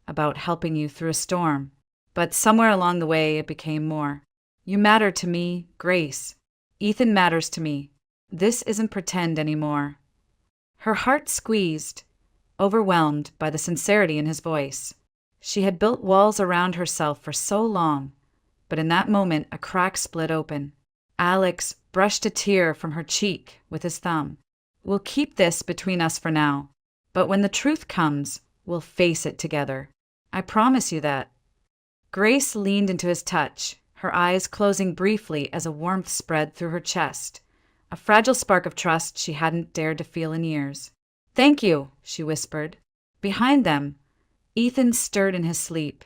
about helping you through a storm. But somewhere along the way it became more. You matter to me, Grace. Ethan matters to me. This isn't pretend anymore." Her heart squeezed, overwhelmed by the sincerity in his voice. She had built walls around herself for so long, but in that moment a crack split open. Alex brushed a tear from her cheek with his thumb. "We'll keep this between us for now, but when the truth comes, we'll face it together. I promise you that." Grace leaned into his touch, her eyes closing briefly as a warmth spread through her chest, a fragile spark of trust she hadn't dared to feel in years. "Thank you," she whispered. Behind them, Ethan stirred in his sleep,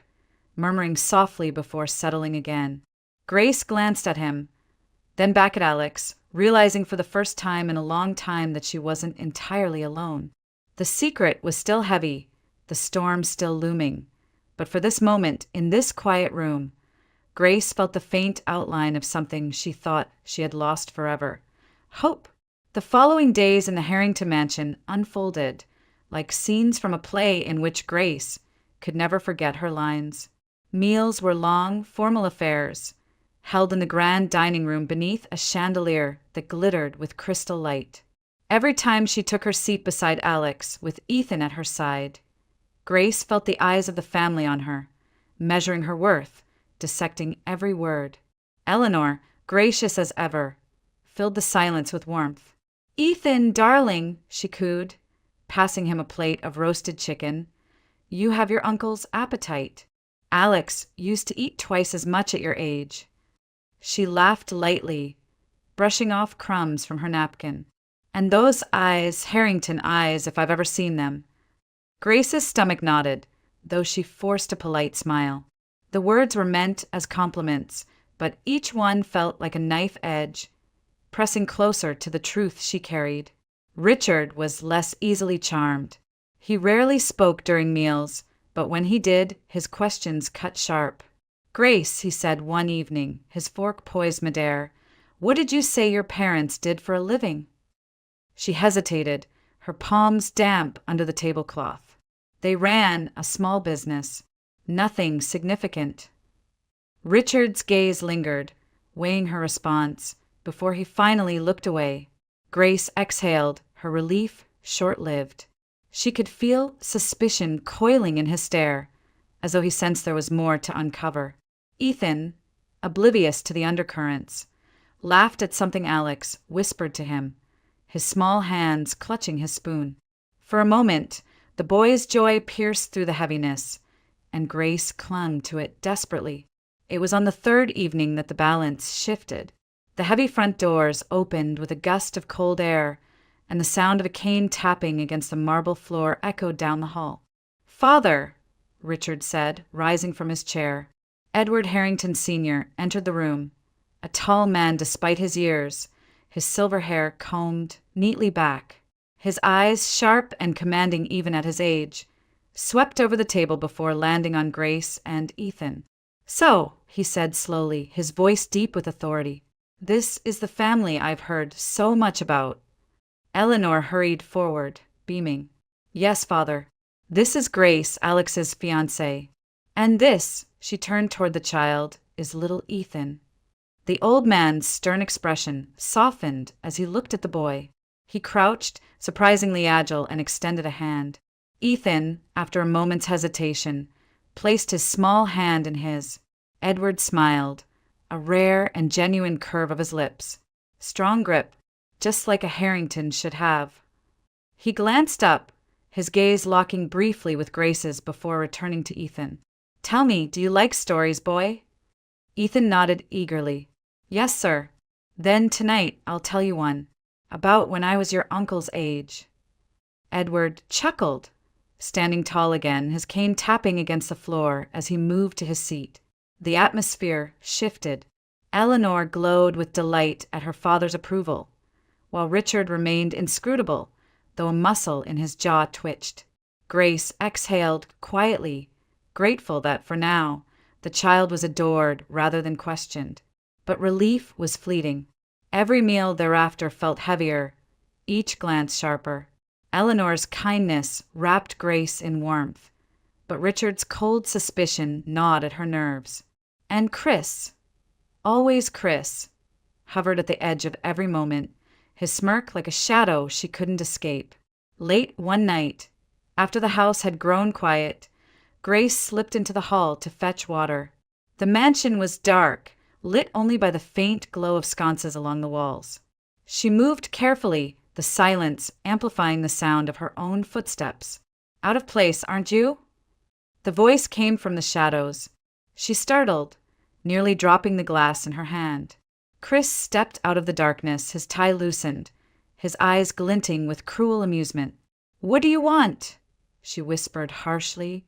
murmuring softly before settling again. Grace glanced at him, then back at Alex, realizing for the first time in a long time that she wasn't entirely alone. The secret was still heavy, the storm still looming, but for this moment, in this quiet room, Grace felt the faint outline of something she thought she had lost forever. Hope. The following days in the Harrington mansion unfolded like scenes from a play in which Grace could never forget her lines. Meals were long, formal affairs, held in the grand dining room beneath a chandelier that glittered with crystal light. Every time she took her seat beside Alex, with Ethan at her side, Grace felt the eyes of the family on her, measuring her worth, dissecting every word. Eleanor, gracious as ever, filled the silence with warmth. "Ethan, darling," she cooed, passing him a plate of roasted chicken. "You have your uncle's appetite. Alex used to eat twice as much at your age." She laughed lightly, brushing off crumbs from her napkin. "And those eyes, Harrington eyes, if I've ever seen them." Grace's stomach nodded, though she forced a polite smile. The words were meant as compliments, but each one felt like a knife edge, pressing closer to the truth she carried. Richard was less easily charmed. He rarely spoke during meals, but when he did, his questions cut sharp. "Grace," he said one evening, his fork poised midair, "what did you say your parents did for a living?" She hesitated, her palms damp under the tablecloth. "They ran a small business. Nothing significant." Richard's gaze lingered, weighing her response, before he finally looked away. Grace exhaled, her relief short-lived. She could feel suspicion coiling in his stare, as though he sensed there was more to uncover. Ethan, oblivious to the undercurrents, laughed at something Alex whispered to him, his small hands clutching his spoon. For a moment, the boy's joy pierced through the heaviness, and Grace clung to it desperately. It was on the third evening that the balance shifted. The heavy front doors opened with a gust of cold air, and the sound of a cane tapping against the marble floor echoed down the hall. "Father," Richard said, rising from his chair. Edward Harrington Sr. entered the room, a tall man despite his years, his silver hair combed neatly back, his eyes sharp and commanding even at his age, swept over the table before landing on Grace and Ethan. "So," he said slowly, his voice deep with authority, "this is the family I've heard so much about." Eleanor hurried forward, beaming. "Yes, Father. This is Grace, Alex's fiancée. And this," she turned toward the child, "is little Ethan." The old man's stern expression softened as he looked at the boy. He crouched, surprisingly agile, and extended a hand. Ethan, after a moment's hesitation, placed his small hand in his. Edward smiled, a rare and genuine curve of his lips. Strong grip, just like a Harrington should have. He glanced up, his gaze locking briefly with Grace's before returning to Ethan. "Tell me, do you like stories, boy?" Ethan nodded eagerly. "Yes, sir. Then tonight I'll tell you one, about when I was your uncle's age." Edward chuckled, standing tall again, his cane tapping against the floor as he moved to his seat. The atmosphere shifted. Eleanor glowed with delight at her father's approval, while Richard remained inscrutable, though a muscle in his jaw twitched. Grace exhaled quietly, grateful that, for now, the child was adored rather than questioned. But relief was fleeting. Every meal thereafter felt heavier, each glance sharper. Eleanor's kindness wrapped Grace in warmth, but Richard's cold suspicion gnawed at her nerves. And Chris, always Chris, hovered at the edge of every moment, his smirk like a shadow she couldn't escape. Late one night, after the house had grown quiet, Grace slipped into the hall to fetch water. The mansion was dark, lit only by the faint glow of sconces along the walls. She moved carefully, the silence amplifying the sound of her own footsteps. "Out of place, aren't you?" The voice came from the shadows. She startled, nearly dropping the glass in her hand. Chris stepped out of the darkness, his tie loosened, his eyes glinting with cruel amusement. "What do you want?" she whispered harshly,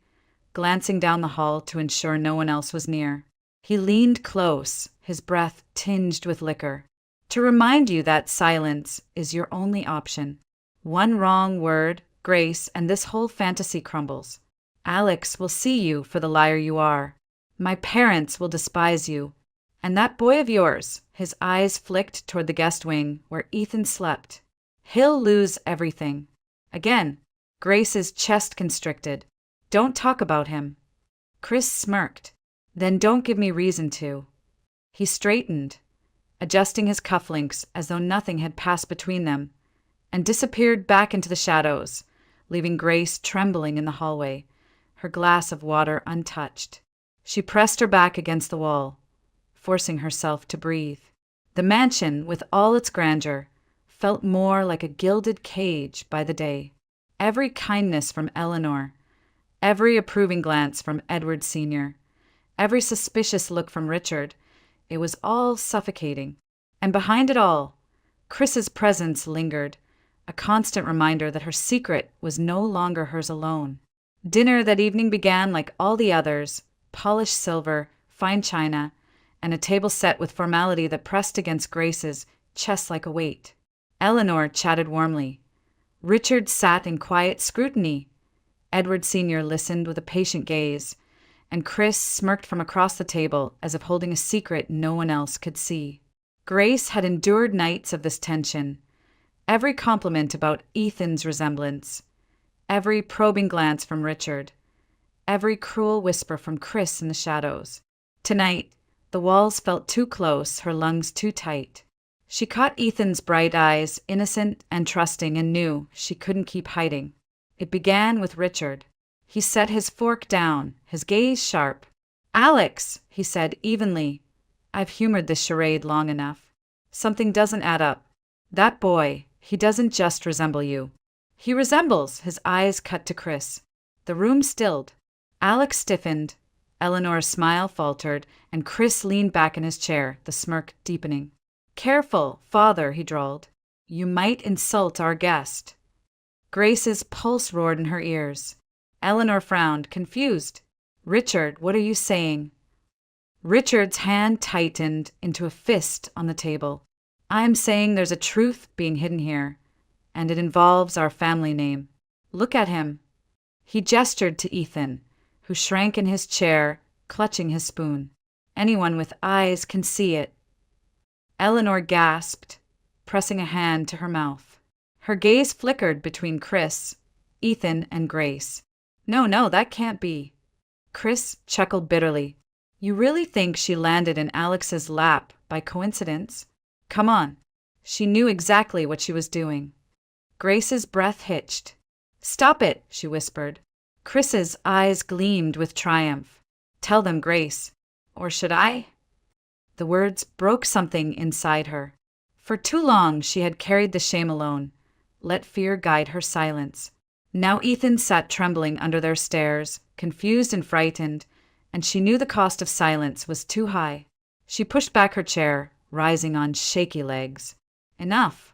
glancing down the hall to ensure no one else was near. He leaned close, his breath tinged with liquor. "To remind you that silence is your only option. One wrong word, Grace, and this whole fantasy crumbles. Alex will see you for the liar you are. My parents will despise you. And that boy of yours," his eyes flicked toward the guest wing where Ethan slept, "he'll lose everything." Again, Grace's chest constricted. "Don't talk about him." Chris smirked. "Then don't give me reason to." He straightened, adjusting his cufflinks as though nothing had passed between them, and disappeared back into the shadows, leaving Grace trembling in the hallway, her glass of water untouched. She pressed her back against the wall, forcing herself to breathe. The mansion, with all its grandeur, felt more like a gilded cage by the day. Every kindness from Eleanor, every approving glance from Edward Sr., every suspicious look from Richard, it was all suffocating. And behind it all, Chris's presence lingered, a constant reminder that her secret was no longer hers alone. Dinner that evening began like all the others, polished silver, fine china, and a table set with formality that pressed against Grace's chest like a weight. Eleanor chatted warmly. Richard sat in quiet scrutiny. Edward Sr. listened with a patient gaze, and Chris smirked from across the table as if holding a secret no one else could see. Grace had endured nights of this tension. Every compliment about Ethan's resemblance, every probing glance from Richard, every cruel whisper from Chris in the shadows. Tonight, the walls felt too close, her lungs too tight. She caught Ethan's bright eyes, innocent and trusting, and knew she couldn't keep hiding. It began with Richard. He set his fork down, his gaze sharp. "Alex," he said evenly, "I've humored this charade long enough. Something doesn't add up. That boy, he doesn't just resemble you. He resembles," his eyes cut to Chris. The room stilled. Alex stiffened, Eleanor's smile faltered, and Chris leaned back in his chair, the smirk deepening. "Careful, father," he drawled. "You might insult our guest." Grace's pulse roared in her ears. Eleanor frowned, confused. "Richard, what are you saying?" Richard's hand tightened into a fist on the table. "I'm saying there's a truth being hidden here, and it involves our family name. Look at him." He gestured to Ethan, who shrank in his chair, clutching his spoon. "Anyone with eyes can see it." Eleanor gasped, pressing a hand to her mouth. Her gaze flickered between Chris, Ethan, and Grace. No, that can't be." Chris chuckled bitterly. "You really think she landed in Alex's lap by coincidence? Come on." She knew exactly what she was doing. Grace's breath hitched. "Stop it," she whispered. Chris's eyes gleamed with triumph. "Tell them, Grace. Or should I?" The words broke something inside her. For too long she had carried the shame alone, let fear guide her silence. Now Ethan sat trembling under their stares, confused and frightened, and she knew the cost of silence was too high. She pushed back her chair, rising on shaky legs. "Enough."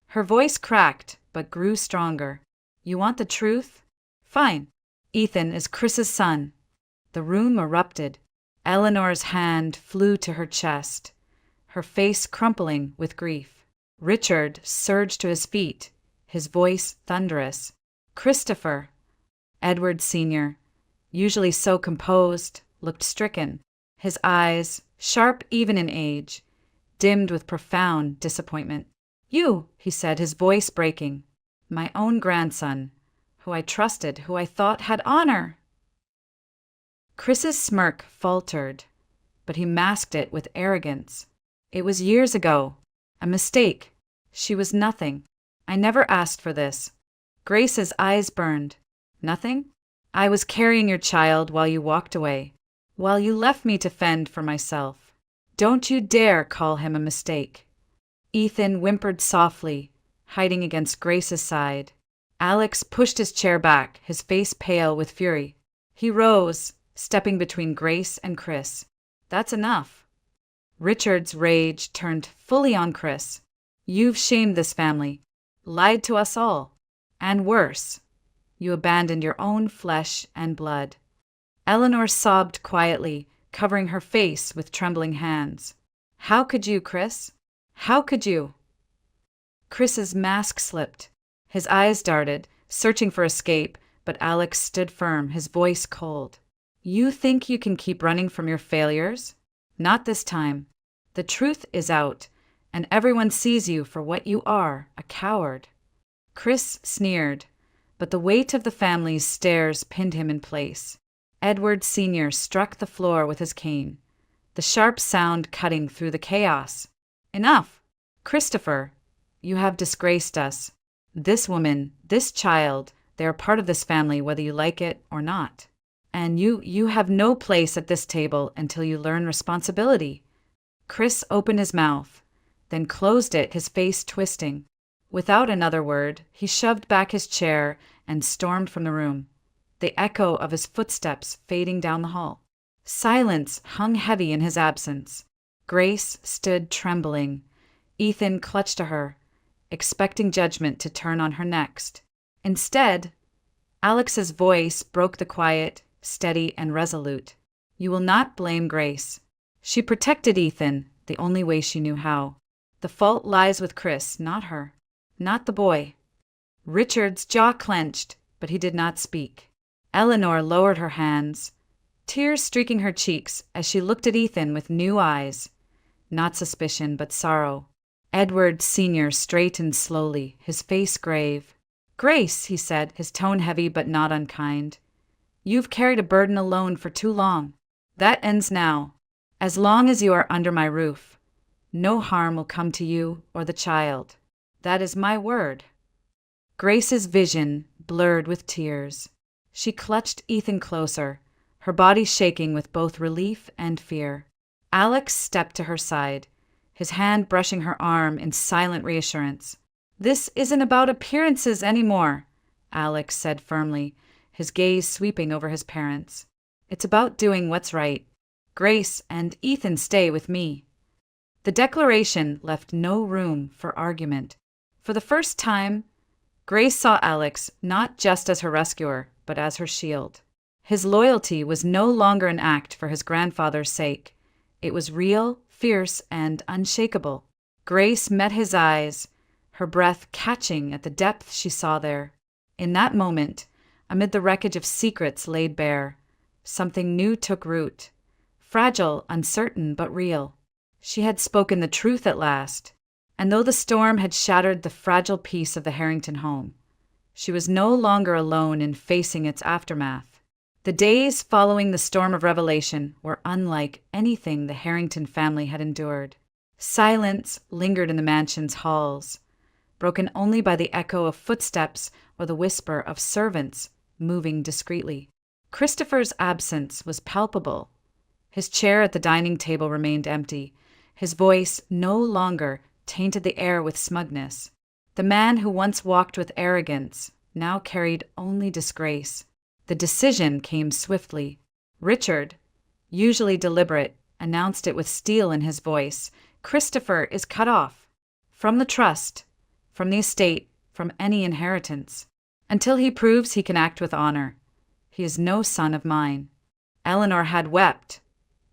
Her voice cracked, but grew stronger. "You want the truth? Fine. Ethan is Chris's son." The room erupted. Eleanor's hand flew to her chest, her face crumpling with grief. Richard surged to his feet, his voice thunderous. "Christopher." Edward Sr., usually so composed, looked stricken. His eyes, sharp even in age, dimmed with profound disappointment. "You," he said, his voice breaking. "My own grandson, who I trusted, who I thought had honor." Chris's smirk faltered, but he masked it with arrogance. "It was years ago. A mistake. She was nothing. I never asked for this." Grace's eyes burned. "Nothing? I was carrying your child while you walked away, while you left me to fend for myself. Don't you dare call him a mistake." Ethan whimpered softly, hiding against Grace's side. Alex pushed his chair back, his face pale with fury. He rose, stepping between Grace and Chris. "That's enough." Richard's rage turned fully on Chris. "You've shamed this family, lied to us all, and worse, you abandoned your own flesh and blood." Eleanor sobbed quietly, covering her face with trembling hands. "How could you, Chris? How could you?" Chris's mask slipped. His eyes darted, searching for escape, but Alex stood firm, his voice cold. "You think you can keep running from your failures? Not this time. The truth is out, and everyone sees you for what you are, a coward." Chris sneered, but the weight of the family's stares pinned him in place. Edward Sr. struck the floor with his cane, the sharp sound cutting through the chaos. "Enough! Christopher, you have disgraced us. This woman, this child, they are part of this family whether you like it or not." And you have no place at this table until you learn responsibility." Chris opened his mouth, then closed it, his face twisting. Without another word, he shoved back his chair and stormed from the room, the echo of his footsteps fading down the hall. Silence hung heavy in his absence. Grace stood trembling. Ethan clutched to her, expecting judgment to turn on her next. Instead, Alex's voice broke the quiet, steady and resolute. "You will not blame Grace. She protected Ethan the only way she knew how. The fault lies with Chris, not her, not the boy." Richard's jaw clenched, but he did not speak. Eleanor lowered her hands, tears streaking her cheeks as she looked at Ethan with new eyes. Not suspicion, but sorrow. Edward Sr. straightened slowly, his face grave. "Grace," he said, his tone heavy but not unkind, "you've carried a burden alone for too long. That ends now. As long as you are under my roof, no harm will come to you or the child. That is my word." Grace's vision blurred with tears. She clutched Ethan closer, her body shaking with both relief and fear. Alex stepped to her side, his hand brushing her arm in silent reassurance. "This isn't about appearances anymore," Alex said firmly, his gaze sweeping over his parents. "It's about doing what's right. Grace and Ethan stay with me." The declaration left no room for argument. For the first time, Grace saw Alex not just as her rescuer, but as her shield. His loyalty was no longer an act for his grandfather's sake. It was real, fierce, and unshakable. Grace met his eyes, her breath catching at the depth she saw there. In that moment, amid the wreckage of secrets laid bare, something new took root. Fragile, uncertain, but real. She had spoken the truth at last, and though the storm had shattered the fragile peace of the Harrington home, she was no longer alone in facing its aftermath. The days following the storm of revelation were unlike anything the Harrington family had endured. Silence lingered in the mansion's halls, broken only by the echo of footsteps or the whisper of servants moving discreetly. Christopher's absence was palpable. His chair at the dining table remained empty. His voice no longer tainted the air with smugness. The man who once walked with arrogance now carried only disgrace. The decision came swiftly. Richard, usually deliberate, announced it with steel in his voice. "Christopher is cut off. From the trust, from the estate, from any inheritance. Until he proves he can act with honor. He is no son of mine." Eleanor had wept,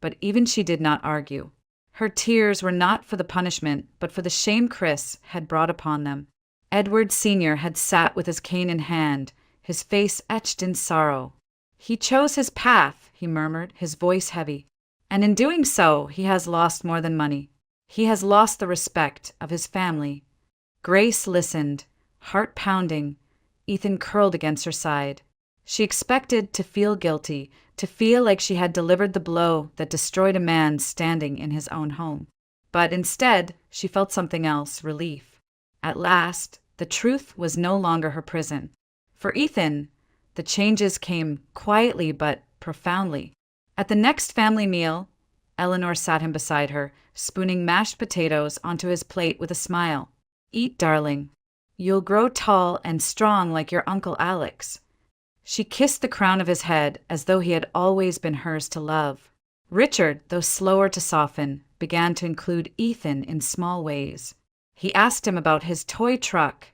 but even she did not argue. Her tears were not for the punishment, but for the shame Chris had brought upon them. Edward Sr. had sat with his cane in hand, his face etched in sorrow. "He chose his path," he murmured, his voice heavy. "And in doing so, he has lost more than money. He has lost the respect of his family." Grace listened, heart pounding. Ethan curled against her side. She expected to feel guilty, to feel like she had delivered the blow that destroyed a man standing in his own home. But instead, she felt something else, relief. At last, the truth was no longer her prison. For Ethan, the changes came quietly but profoundly. At the next family meal, Eleanor sat him beside her, spooning mashed potatoes onto his plate with a smile. "Eat, darling. You'll grow tall and strong like your Uncle Alex." She kissed the crown of his head as though he had always been hers to love. Richard, though slower to soften, began to include Ethan in small ways. He asked him about his toy truck,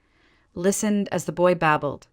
listened as the boy babbled,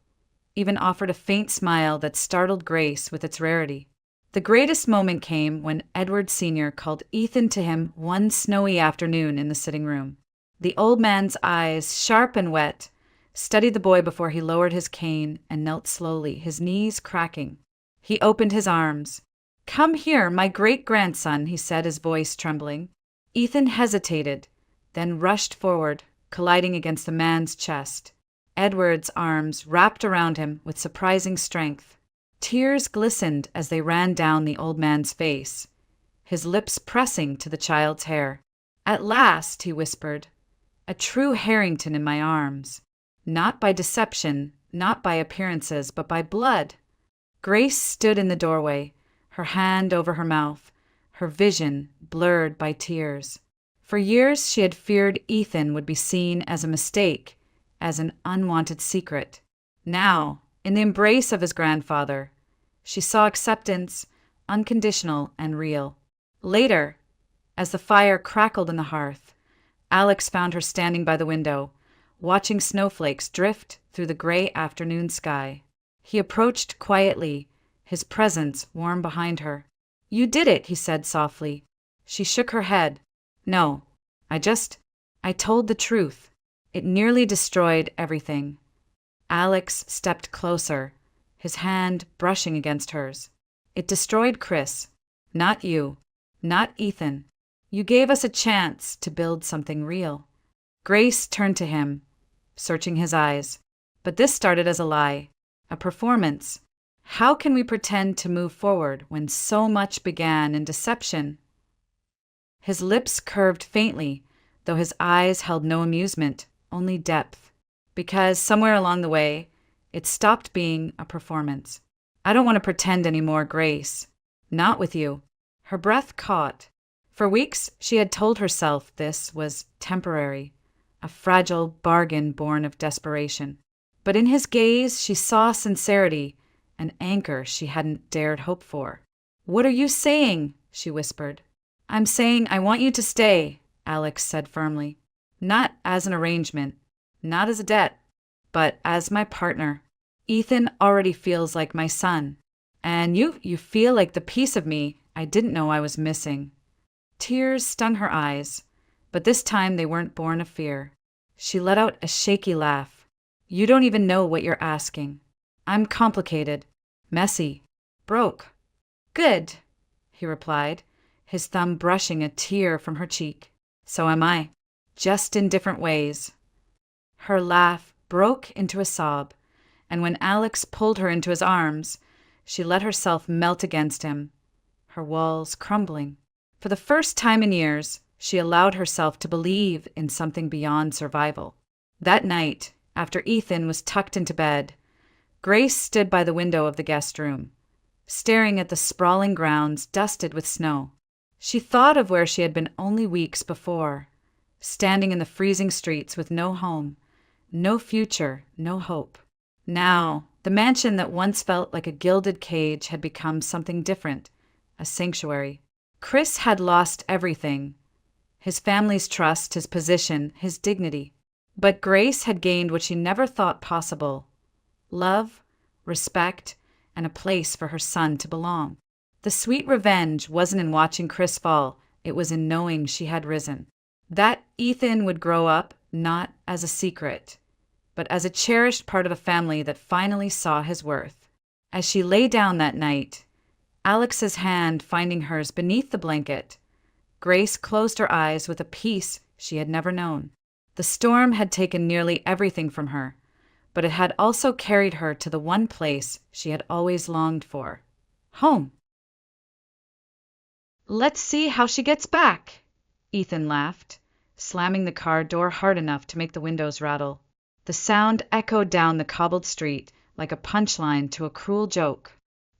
even offered a faint smile that startled Grace with its rarity. The greatest moment came when Edward Sr. called Ethan to him one snowy afternoon in the sitting room. The old man's eyes, sharp and wet, studied the boy before he lowered his cane and knelt slowly, his knees cracking. He opened his arms. "Come here, my great-grandson," he said, his voice trembling. Ethan hesitated, then rushed forward, colliding against the man's chest. Edward's arms wrapped around him with surprising strength. Tears glistened as they ran down the old man's face, his lips pressing to the child's hair. "At last," he whispered, "a true Harrington in my arms. Not by deception, not by appearances, but by blood." Grace stood in the doorway, her hand over her mouth, her vision blurred by tears. For years she had feared Ethan would be seen as a mistake, as an unwanted secret. Now, in the embrace of his grandfather, she saw acceptance, unconditional and real. Later, as the fire crackled in the hearth, Alex found her standing by the window, watching snowflakes drift through the gray afternoon sky. He approached quietly, his presence warm behind her. "You did it," he said softly. She shook her head. "No, I told the truth. It nearly destroyed everything." Alex stepped closer, his hand brushing against hers. "It destroyed Chris. Not you. Not Ethan. You gave us a chance to build something real." Grace turned to him, searching his eyes. "But this started as a lie, a performance. How can we pretend to move forward when so much began in deception?" His lips curved faintly, though his eyes held no amusement, only depth. Because somewhere along the way, it stopped being a performance. "I don't want to pretend anymore, Grace. Not with you." Her breath caught. For weeks, she had told herself this was temporary, a fragile bargain born of desperation. But in his gaze, she saw sincerity, an anchor she hadn't dared hope for. "What are you saying?" she whispered. "I'm saying I want you to stay," Alex said firmly. "Not as an arrangement, not as a debt, but as my partner. Ethan already feels like my son, and you feel like the piece of me I didn't know I was missing." Tears stung her eyes, but this time they weren't born of fear. She let out a shaky laugh. "You don't even know what you're asking. I'm complicated, messy, broke." "Good," he replied, his thumb brushing a tear from her cheek. "So am I, just in different ways." Her laugh broke into a sob, and when Alex pulled her into his arms, she let herself melt against him, her walls crumbling. For the first time in years, she allowed herself to believe in something beyond survival. That night, after Ethan was tucked into bed, Grace stood by the window of the guest room, staring at the sprawling grounds dusted with snow. She thought of where she had been only weeks before, standing in the freezing streets with no home, no future, no hope. Now, the mansion that once felt like a gilded cage had become something different, a sanctuary. Chris had lost everything: his family's trust, his position, his dignity. But Grace had gained what she never thought possible: love, respect, and a place for her son to belong. The sweet revenge wasn't in watching Chris fall, it was in knowing she had risen. That Ethan would grow up not as a secret, but as a cherished part of a family that finally saw his worth. As she lay down that night, Alex's hand finding hers beneath the blanket, Grace closed her eyes with a peace she had never known. The storm had taken nearly everything from her, but it had also carried her to the one place she had always longed for: home. "Let's see how she gets back," Ethan laughed, slamming the car door hard enough to make the windows rattle. The sound echoed down the cobbled street like a punchline to a cruel joke.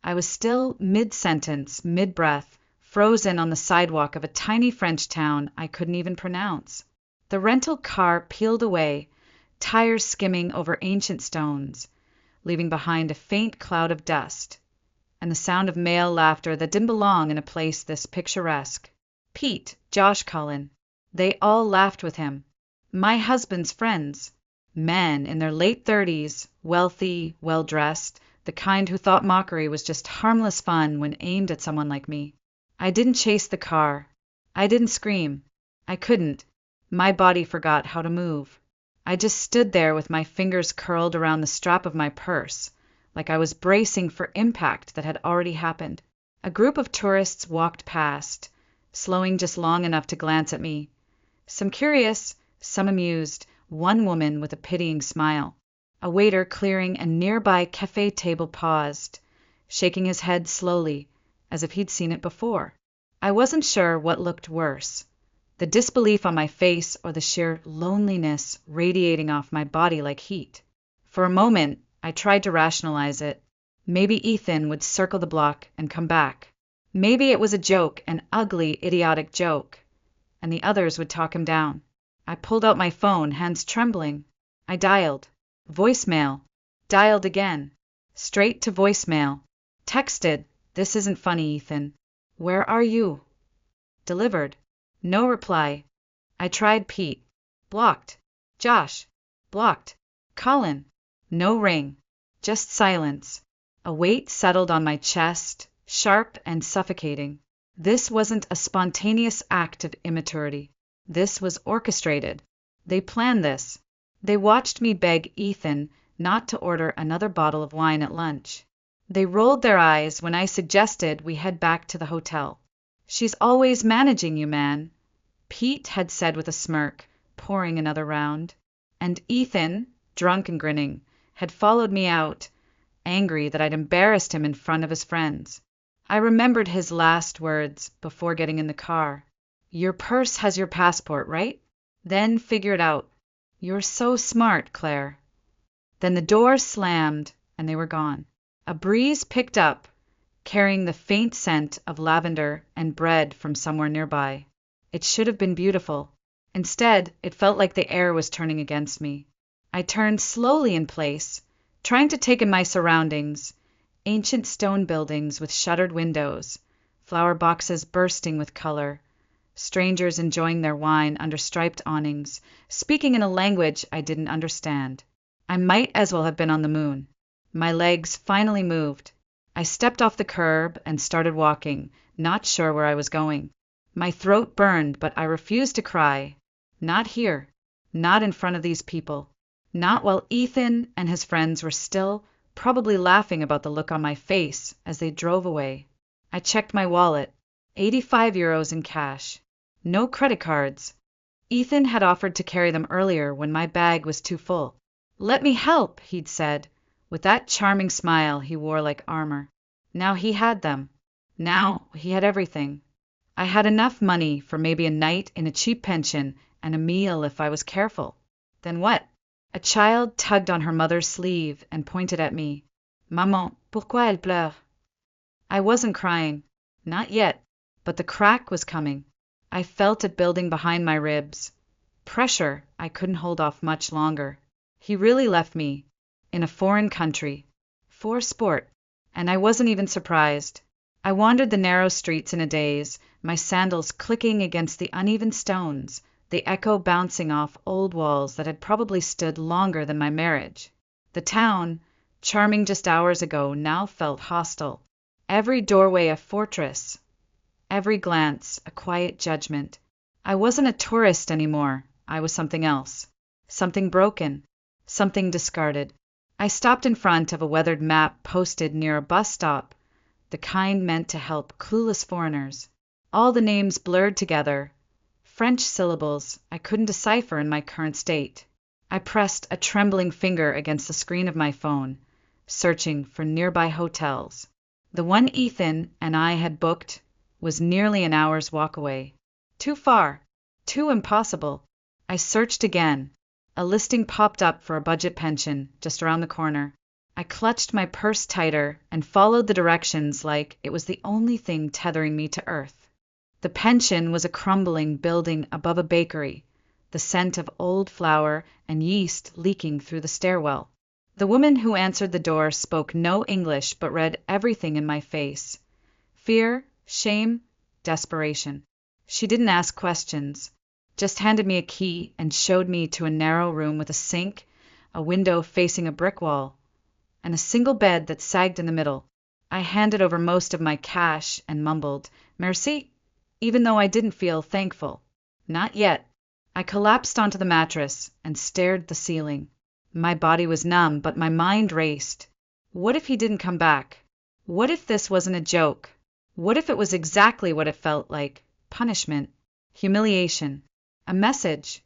I was still mid-sentence, mid-breath, frozen on the sidewalk of a tiny French town I couldn't even pronounce. The rental car peeled away, tires skimming over ancient stones, leaving behind a faint cloud of dust, and the sound of male laughter that didn't belong in a place this picturesque. Pete, Josh Cullen, they all laughed with him. My husband's friends, men in their late 30s, wealthy, well-dressed, the kind who thought mockery was just harmless fun when aimed at someone like me. I didn't chase the car. I didn't scream. I couldn't. My body forgot how to move. I just stood there with my fingers curled around the strap of my purse, like I was bracing for impact that had already happened. A group of tourists walked past, slowing just long enough to glance at me. Some curious, some amused, one woman with a pitying smile. A waiter clearing a nearby cafe table paused, shaking his head slowly, as if he'd seen it before. I wasn't sure what looked worse: the disbelief on my face or the sheer loneliness radiating off my body like heat. For a moment, I tried to rationalize it. Maybe Ethan would circle the block and come back. Maybe it was a joke, an ugly, idiotic joke, and the others would talk him down. I pulled out my phone, hands trembling. I dialed. Voicemail. Dialed again. Straight to voicemail. Texted, "This isn't funny, Ethan. Where are you?" Delivered. No reply. I tried Pete. Blocked. Josh. Blocked. Colin. No ring. Just silence. A weight settled on my chest, sharp and suffocating. This wasn't a spontaneous act of immaturity. This was orchestrated. They planned this. They watched me beg Ethan not to order another bottle of wine at lunch. They rolled their eyes when I suggested we head back to the hotel. "She's always managing you, man," Pete had said with a smirk, pouring another round. And Ethan, drunk and grinning, had followed me out, angry that I'd embarrassed him in front of his friends. I remembered his last words before getting in the car. "Your purse has your passport, right? Then figure it out. You're so smart, Claire." Then the door slammed, and they were gone. A breeze picked up, carrying the faint scent of lavender and bread from somewhere nearby. It should have been beautiful. Instead, it felt like the air was turning against me. I turned slowly in place, trying to take in my surroundings. Ancient stone buildings with shuttered windows, flower boxes bursting with color, strangers enjoying their wine under striped awnings, speaking in a language I didn't understand. I might as well have been on the moon. My legs finally moved. I stepped off the curb and started walking, not sure where I was going. My throat burned, but I refused to cry. Not here. Not in front of these people. Not while Ethan and his friends were still probably laughing about the look on my face as they drove away. I checked my wallet. 85 euros in cash. No credit cards. Ethan had offered to carry them earlier when my bag was too full. "Let me help," he'd said, with that charming smile he wore like armor. Now he had them. Now he had everything. I had enough money for maybe a night in a cheap pension and a meal if I was careful. Then what? A child tugged on her mother's sleeve and pointed at me. "Maman, pourquoi elle pleure?" I wasn't crying. Not yet. But the crack was coming. I felt it building behind my ribs. Pressure I couldn't hold off much longer. He really left me. In a foreign country. For sport. And I wasn't even surprised. I wandered the narrow streets in a daze, my sandals clicking against the uneven stones, the echo bouncing off old walls that had probably stood longer than my marriage. The town, charming just hours ago, now felt hostile. Every doorway a fortress. Every glance a quiet judgment. I wasn't a tourist anymore. I was something else. Something broken. Something discarded. I stopped in front of a weathered map posted near a bus stop, the kind meant to help clueless foreigners. All the names blurred together, French syllables I couldn't decipher in my current state. I pressed a trembling finger against the screen of my phone, searching for nearby hotels. The one Ethan and I had booked was nearly an hour's walk away. Too far. Too impossible. I searched again. A listing popped up for a budget pension just around the corner. I clutched my purse tighter and followed the directions like it was the only thing tethering me to earth. The pension was a crumbling building above a bakery, the scent of old flour and yeast leaking through the stairwell. The woman who answered the door spoke no English but read everything in my face. Fear, shame, desperation. She didn't ask questions, just handed me a key and showed me to a narrow room with a sink, a window facing a brick wall, and a single bed that sagged in the middle. I handed over most of my cash and mumbled, "Merci," even though I didn't feel thankful. Not yet. I collapsed onto the mattress and stared at the ceiling. My body was numb, but my mind raced. What if he didn't come back? What if this wasn't a joke? What if it was exactly what it felt like? Punishment. Humiliation. A message.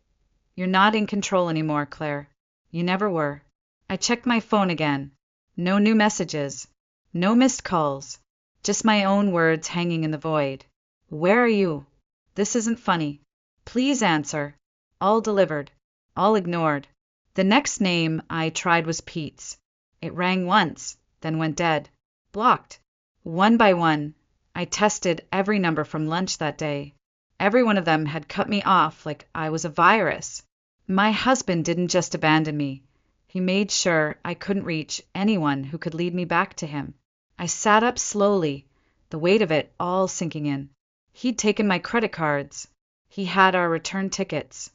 "You're not in control anymore, Claire. You never were." I checked my phone again. No new messages. No missed calls. Just my own words hanging in the void. "Where are you? This isn't funny. Please answer." All delivered. All ignored. The next name I tried was Pete's. It rang once, then went dead. Blocked. One by one, I tested every number from lunch that day. Every one of them had cut me off like I was a virus. My husband didn't just abandon me. He made sure I couldn't reach anyone who could lead me back to him. I sat up slowly, the weight of it all sinking in. He'd taken my credit cards. He had our return tickets.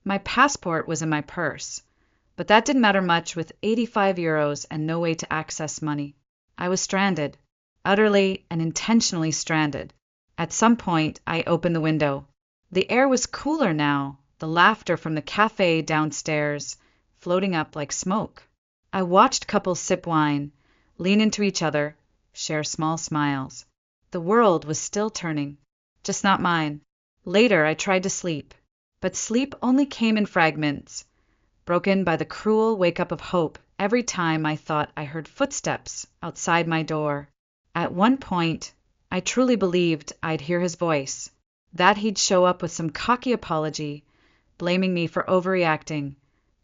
My passport was in my purse, but that didn't matter much with 85 euros and no way to access money. I was stranded, utterly and intentionally stranded. At some point, I opened the window. The air was cooler now, the laughter from the cafe downstairs floating up like smoke. I watched couples sip wine, lean into each other, share small smiles. The world was still turning, just not mine. Later, I tried to sleep, but sleep only came in fragments, broken by the cruel wake-up of hope every time I thought I heard footsteps outside my door. At one point, I truly believed I'd hear his voice, that he'd show up with some cocky apology, blaming me for overreacting,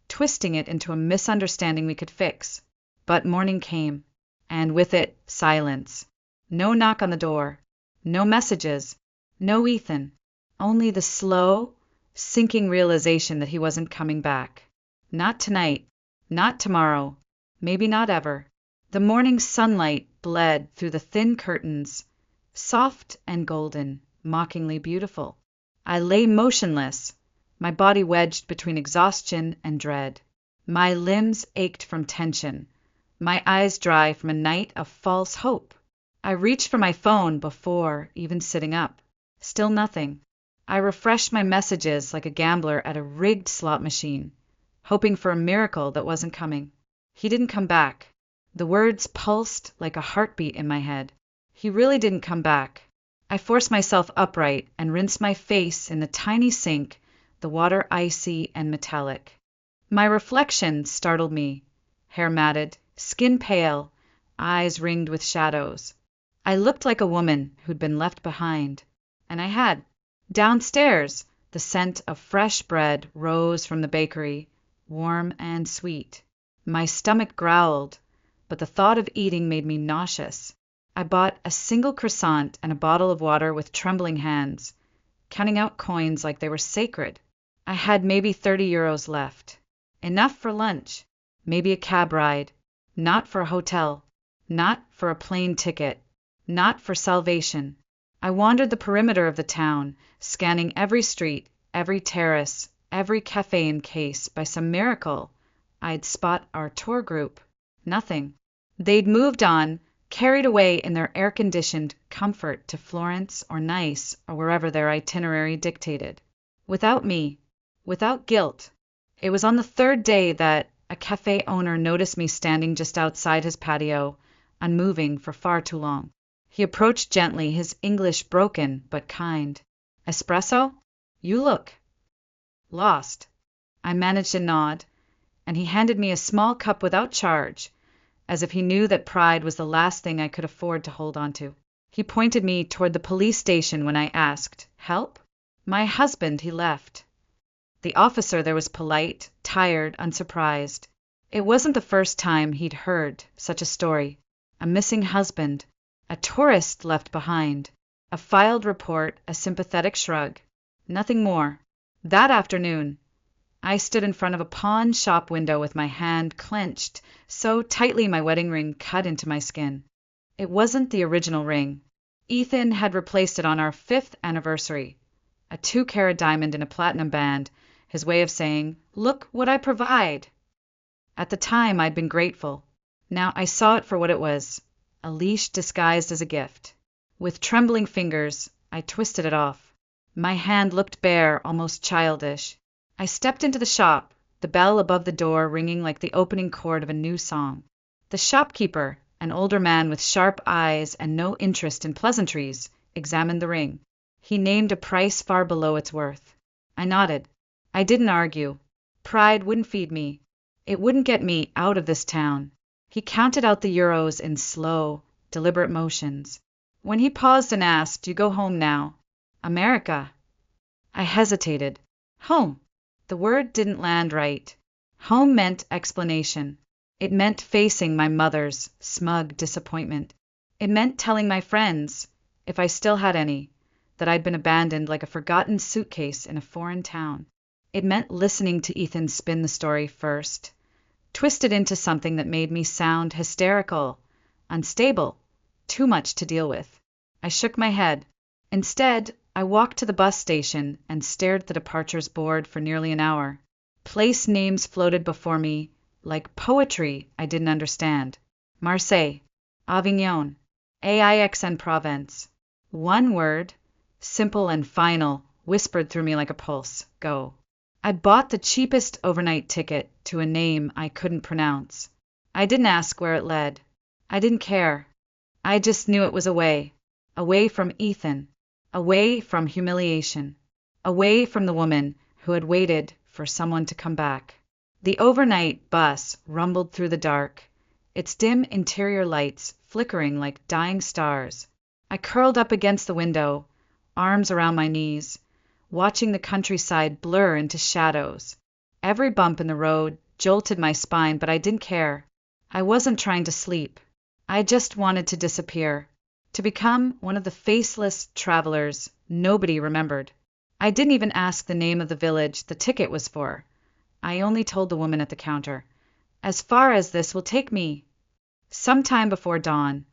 twisting it into a misunderstanding we could fix. But morning came, and with it, silence. No knock on the door, no messages, no Ethan, only the slow, sinking realization that he wasn't coming back. Not tonight, not tomorrow, maybe not ever. The morning sunlight bled through the thin curtains, soft and golden, mockingly beautiful. I lay motionless, my body wedged between exhaustion and dread. My limbs ached from tension, my eyes dry from a night of false hope. I reached for my phone before even sitting up. Still nothing. I refreshed my messages like a gambler at a rigged slot machine, hoping for a miracle that wasn't coming. He didn't come back. The words pulsed like a heartbeat in my head. He really didn't come back. I forced myself upright and rinsed my face in the tiny sink, the water icy and metallic. My reflection startled me. Hair matted, skin pale, eyes ringed with shadows. I looked like a woman who'd been left behind. And I had. Downstairs, the scent of fresh bread rose from the bakery, warm and sweet. My stomach growled, but the thought of eating made me nauseous. I bought a single croissant and a bottle of water with trembling hands, counting out coins like they were sacred. I had maybe 30 euros left. Enough for lunch, maybe a cab ride, not for a hotel, not for a plane ticket, not for salvation. I wandered the perimeter of the town, scanning every street, every terrace, every cafe in case, by some miracle, I'd spot our tour group. Nothing. They'd moved on, carried away in their air-conditioned comfort to Florence or Nice or wherever their itinerary dictated. Without me, without guilt. It was on the third day that a cafe owner noticed me standing just outside his patio, unmoving for far too long. He approached gently, his English broken but kind. "Espresso? You look lost." I managed a nod, and he handed me a small cup without charge, as if he knew that pride was the last thing I could afford to hold on to. He pointed me toward the police station when I asked, "Help?" My husband, he left. The officer there was polite, tired, unsurprised. It wasn't the first time he'd heard such a story. A missing husband, a tourist left behind, a filed report, a sympathetic shrug. Nothing more. That afternoon, I stood in front of a pawn shop window with my hand clenched so tightly my wedding ring cut into my skin. It wasn't the original ring. Ethan had replaced it on our 5th anniversary. A 2-carat diamond in a platinum band, his way of saying, "Look what I provide." At the time, I'd been grateful. Now I saw it for what it was, a leash disguised as a gift. With trembling fingers, I twisted it off. My hand looked bare, almost childish. I stepped into the shop, the bell above the door ringing like the opening chord of a new song. The shopkeeper, an older man with sharp eyes and no interest in pleasantries, examined the ring. He named a price far below its worth. I nodded. I didn't argue. Pride wouldn't feed me. It wouldn't get me out of this town. He counted out the euros in slow, deliberate motions. When he paused and asked, "You go home now?" "America." I hesitated. Home. The word didn't land right. Home meant explanation. It meant facing my mother's smug disappointment. It meant telling my friends, if I still had any, that I'd been abandoned like a forgotten suitcase in a foreign town. It meant listening to Ethan spin the story first, twist it into something that made me sound hysterical, unstable, too much to deal with. I shook my head. Instead, I walked to the bus station and stared at the departures board for nearly an hour. Place names floated before me like poetry I didn't understand. Marseille, Avignon, Aix-en-Provence. One word, simple and final, whispered through me like a pulse. Go. I bought the cheapest overnight ticket to a name I couldn't pronounce. I didn't ask where it led. I didn't care. I just knew it was away. Away from Ethan. Away from humiliation. Away from the woman who had waited for someone to come back. The overnight bus rumbled through the dark, its dim interior lights flickering like dying stars. I curled up against the window, arms around my knees, watching the countryside blur into shadows. Every bump in the road jolted my spine, but I didn't care. I wasn't trying to sleep. I just wanted to disappear, to become one of the faceless travelers nobody remembered. I didn't even ask the name of the village the ticket was for. I only told the woman at the counter, "As far as this will take me." Sometime before dawn,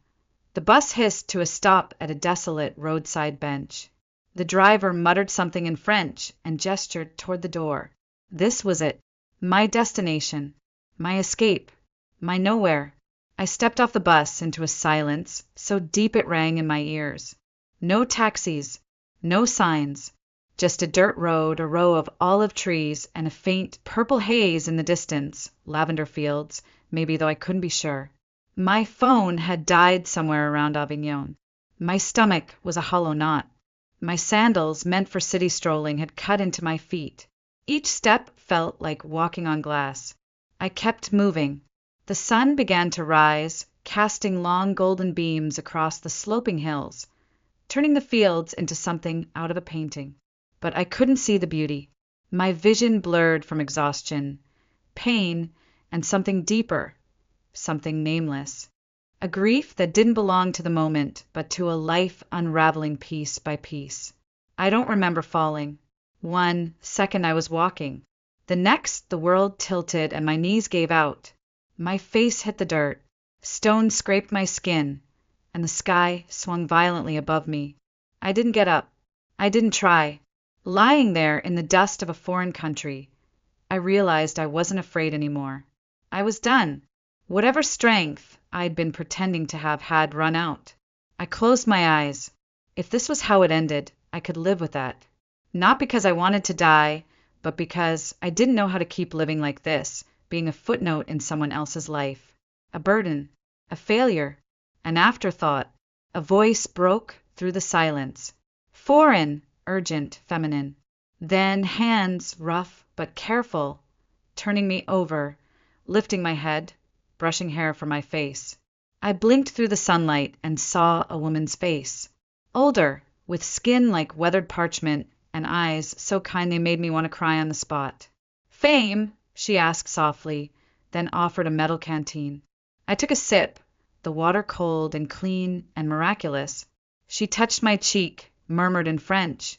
the bus hissed to a stop at a desolate roadside bench. The driver muttered something in French and gestured toward the door. This was it, my destination, my escape, my nowhere. I stepped off the bus into a silence so deep it rang in my ears. No taxis, no signs, just a dirt road, a row of olive trees, and a faint purple haze in the distance, lavender fields, maybe, though I couldn't be sure. My phone had died somewhere around Avignon. My stomach was a hollow knot. My sandals, meant for city strolling, had cut into my feet. Each step felt like walking on glass. I kept moving. The sun began to rise, casting long golden beams across the sloping hills, turning the fields into something out of a painting. But I couldn't see the beauty. My vision blurred from exhaustion, pain, and something deeper, something nameless. A grief that didn't belong to the moment, but to a life unraveling piece by piece. I don't remember falling. 1 second I was walking. The next, the world tilted and my knees gave out. My face hit the dirt. Stones scraped my skin, and the sky swung violently above me. I didn't get up. I didn't try. Lying there in the dust of a foreign country, I realized I wasn't afraid anymore. I was done. Whatever strength I'd been pretending to have had run out. I closed my eyes. If this was how it ended, I could live with that. Not because I wanted to die, but because I didn't know how to keep living like this, being a footnote in someone else's life. A burden, a failure, an afterthought. A voice broke through the silence. Foreign, urgent, feminine. Then hands, rough but careful, turning me over, lifting my head, brushing hair from my face. I blinked through the sunlight and saw a woman's face. Older, with skin like weathered parchment and eyes so kind they made me want to cry on the spot. "Fame?" she asked softly, then offered a metal canteen. I took a sip, the water cold and clean and miraculous. She touched my cheek, murmured in French,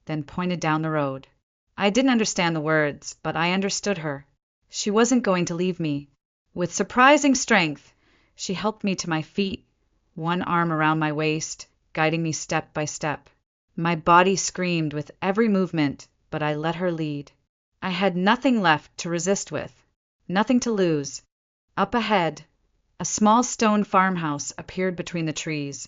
then pointed down the road. I didn't understand the words, but I understood her. She wasn't going to leave me. With surprising strength, she helped me to my feet, one arm around my waist, guiding me step by step. My body screamed with every movement, but I let her lead. I had nothing left to resist with, nothing to lose. Up ahead, a small stone farmhouse appeared between the trees,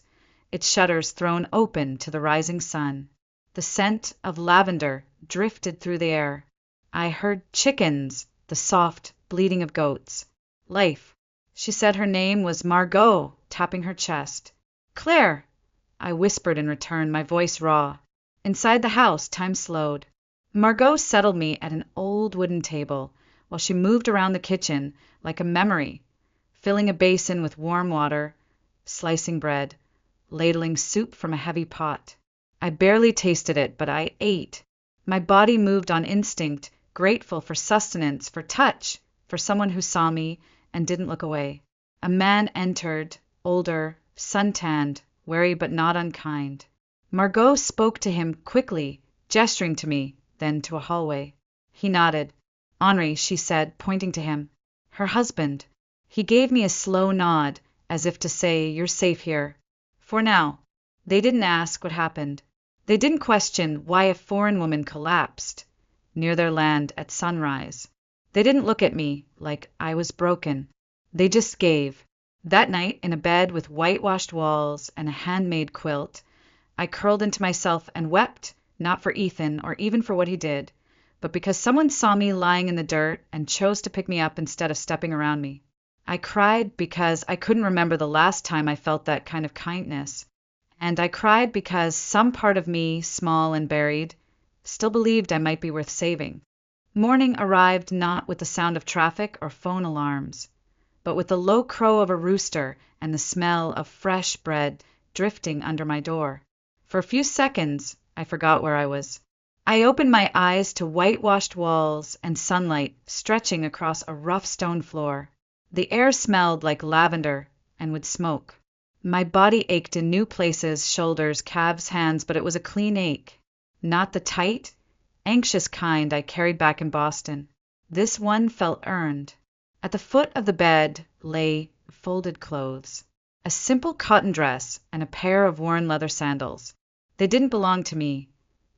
its shutters thrown open to the rising sun. The scent of lavender drifted through the air. I heard chickens, the soft bleating of goats. Life. She said her name was Margot, tapping her chest. "Claire," I whispered in return, my voice raw. Inside the house, time slowed. Margot settled me at an old wooden table while she moved around the kitchen like a memory, filling a basin with warm water, slicing bread, ladling soup from a heavy pot. I barely tasted it, but I ate. My body moved on instinct, grateful for sustenance, for touch, for someone who saw me and didn't look away. A man entered, older, suntanned, wary but not unkind. Margot spoke to him quickly, gesturing to me, then to a hallway. He nodded. Henri, she said, pointing to him. Her husband. He gave me a slow nod, as if to say, "You're safe here. For now." They didn't ask what happened. They didn't question why a foreign woman collapsed near their land at sunrise. They didn't look at me like I was broken. They just gave. That night, in a bed with whitewashed walls and a handmade quilt, I curled into myself and wept, not for Ethan or even for what he did, but because someone saw me lying in the dirt and chose to pick me up instead of stepping around me. I cried because I couldn't remember the last time I felt that kind of kindness. And I cried because some part of me, small and buried, still believed I might be worth saving. Morning arrived not with the sound of traffic or phone alarms, but with the low crow of a rooster and the smell of fresh bread drifting under my door. For a few seconds, I forgot where I was. I opened my eyes to whitewashed walls and sunlight stretching across a rough stone floor. The air smelled like lavender and would smoke. My body ached in new places, shoulders, calves, hands, but it was a clean ache. Not the tight, anxious kind I carried back in Boston. This one felt earned. At the foot of the bed lay folded clothes. A simple cotton dress and a pair of worn leather sandals. They didn't belong to me,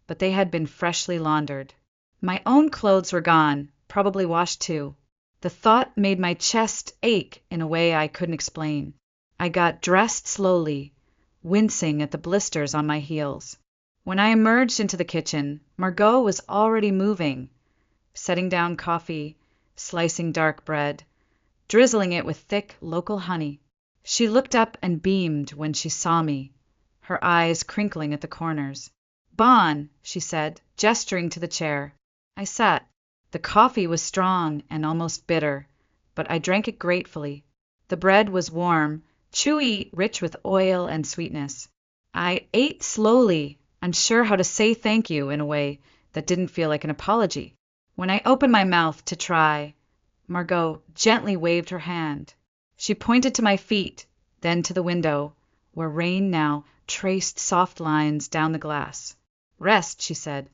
but they had been freshly laundered. My own clothes were gone, probably washed too. The thought made my chest ache in a way I couldn't explain. I got dressed slowly, wincing at the blisters on my heels. When I emerged into the kitchen, Margot was already moving, setting down coffee, slicing dark bread, drizzling it with thick local honey. She looked up and beamed when she saw me, her eyes crinkling at the corners. "Bon," she said, gesturing to the chair. I sat. The coffee was strong and almost bitter, but I drank it gratefully. The bread was warm, chewy, rich with oil and sweetness. I ate slowly, unsure how to say thank you in a way that didn't feel like an apology. When I opened my mouth to try, Margot gently waved her hand. She pointed to my feet, then to the window, where rain now traced soft lines down the glass. "Rest," she said.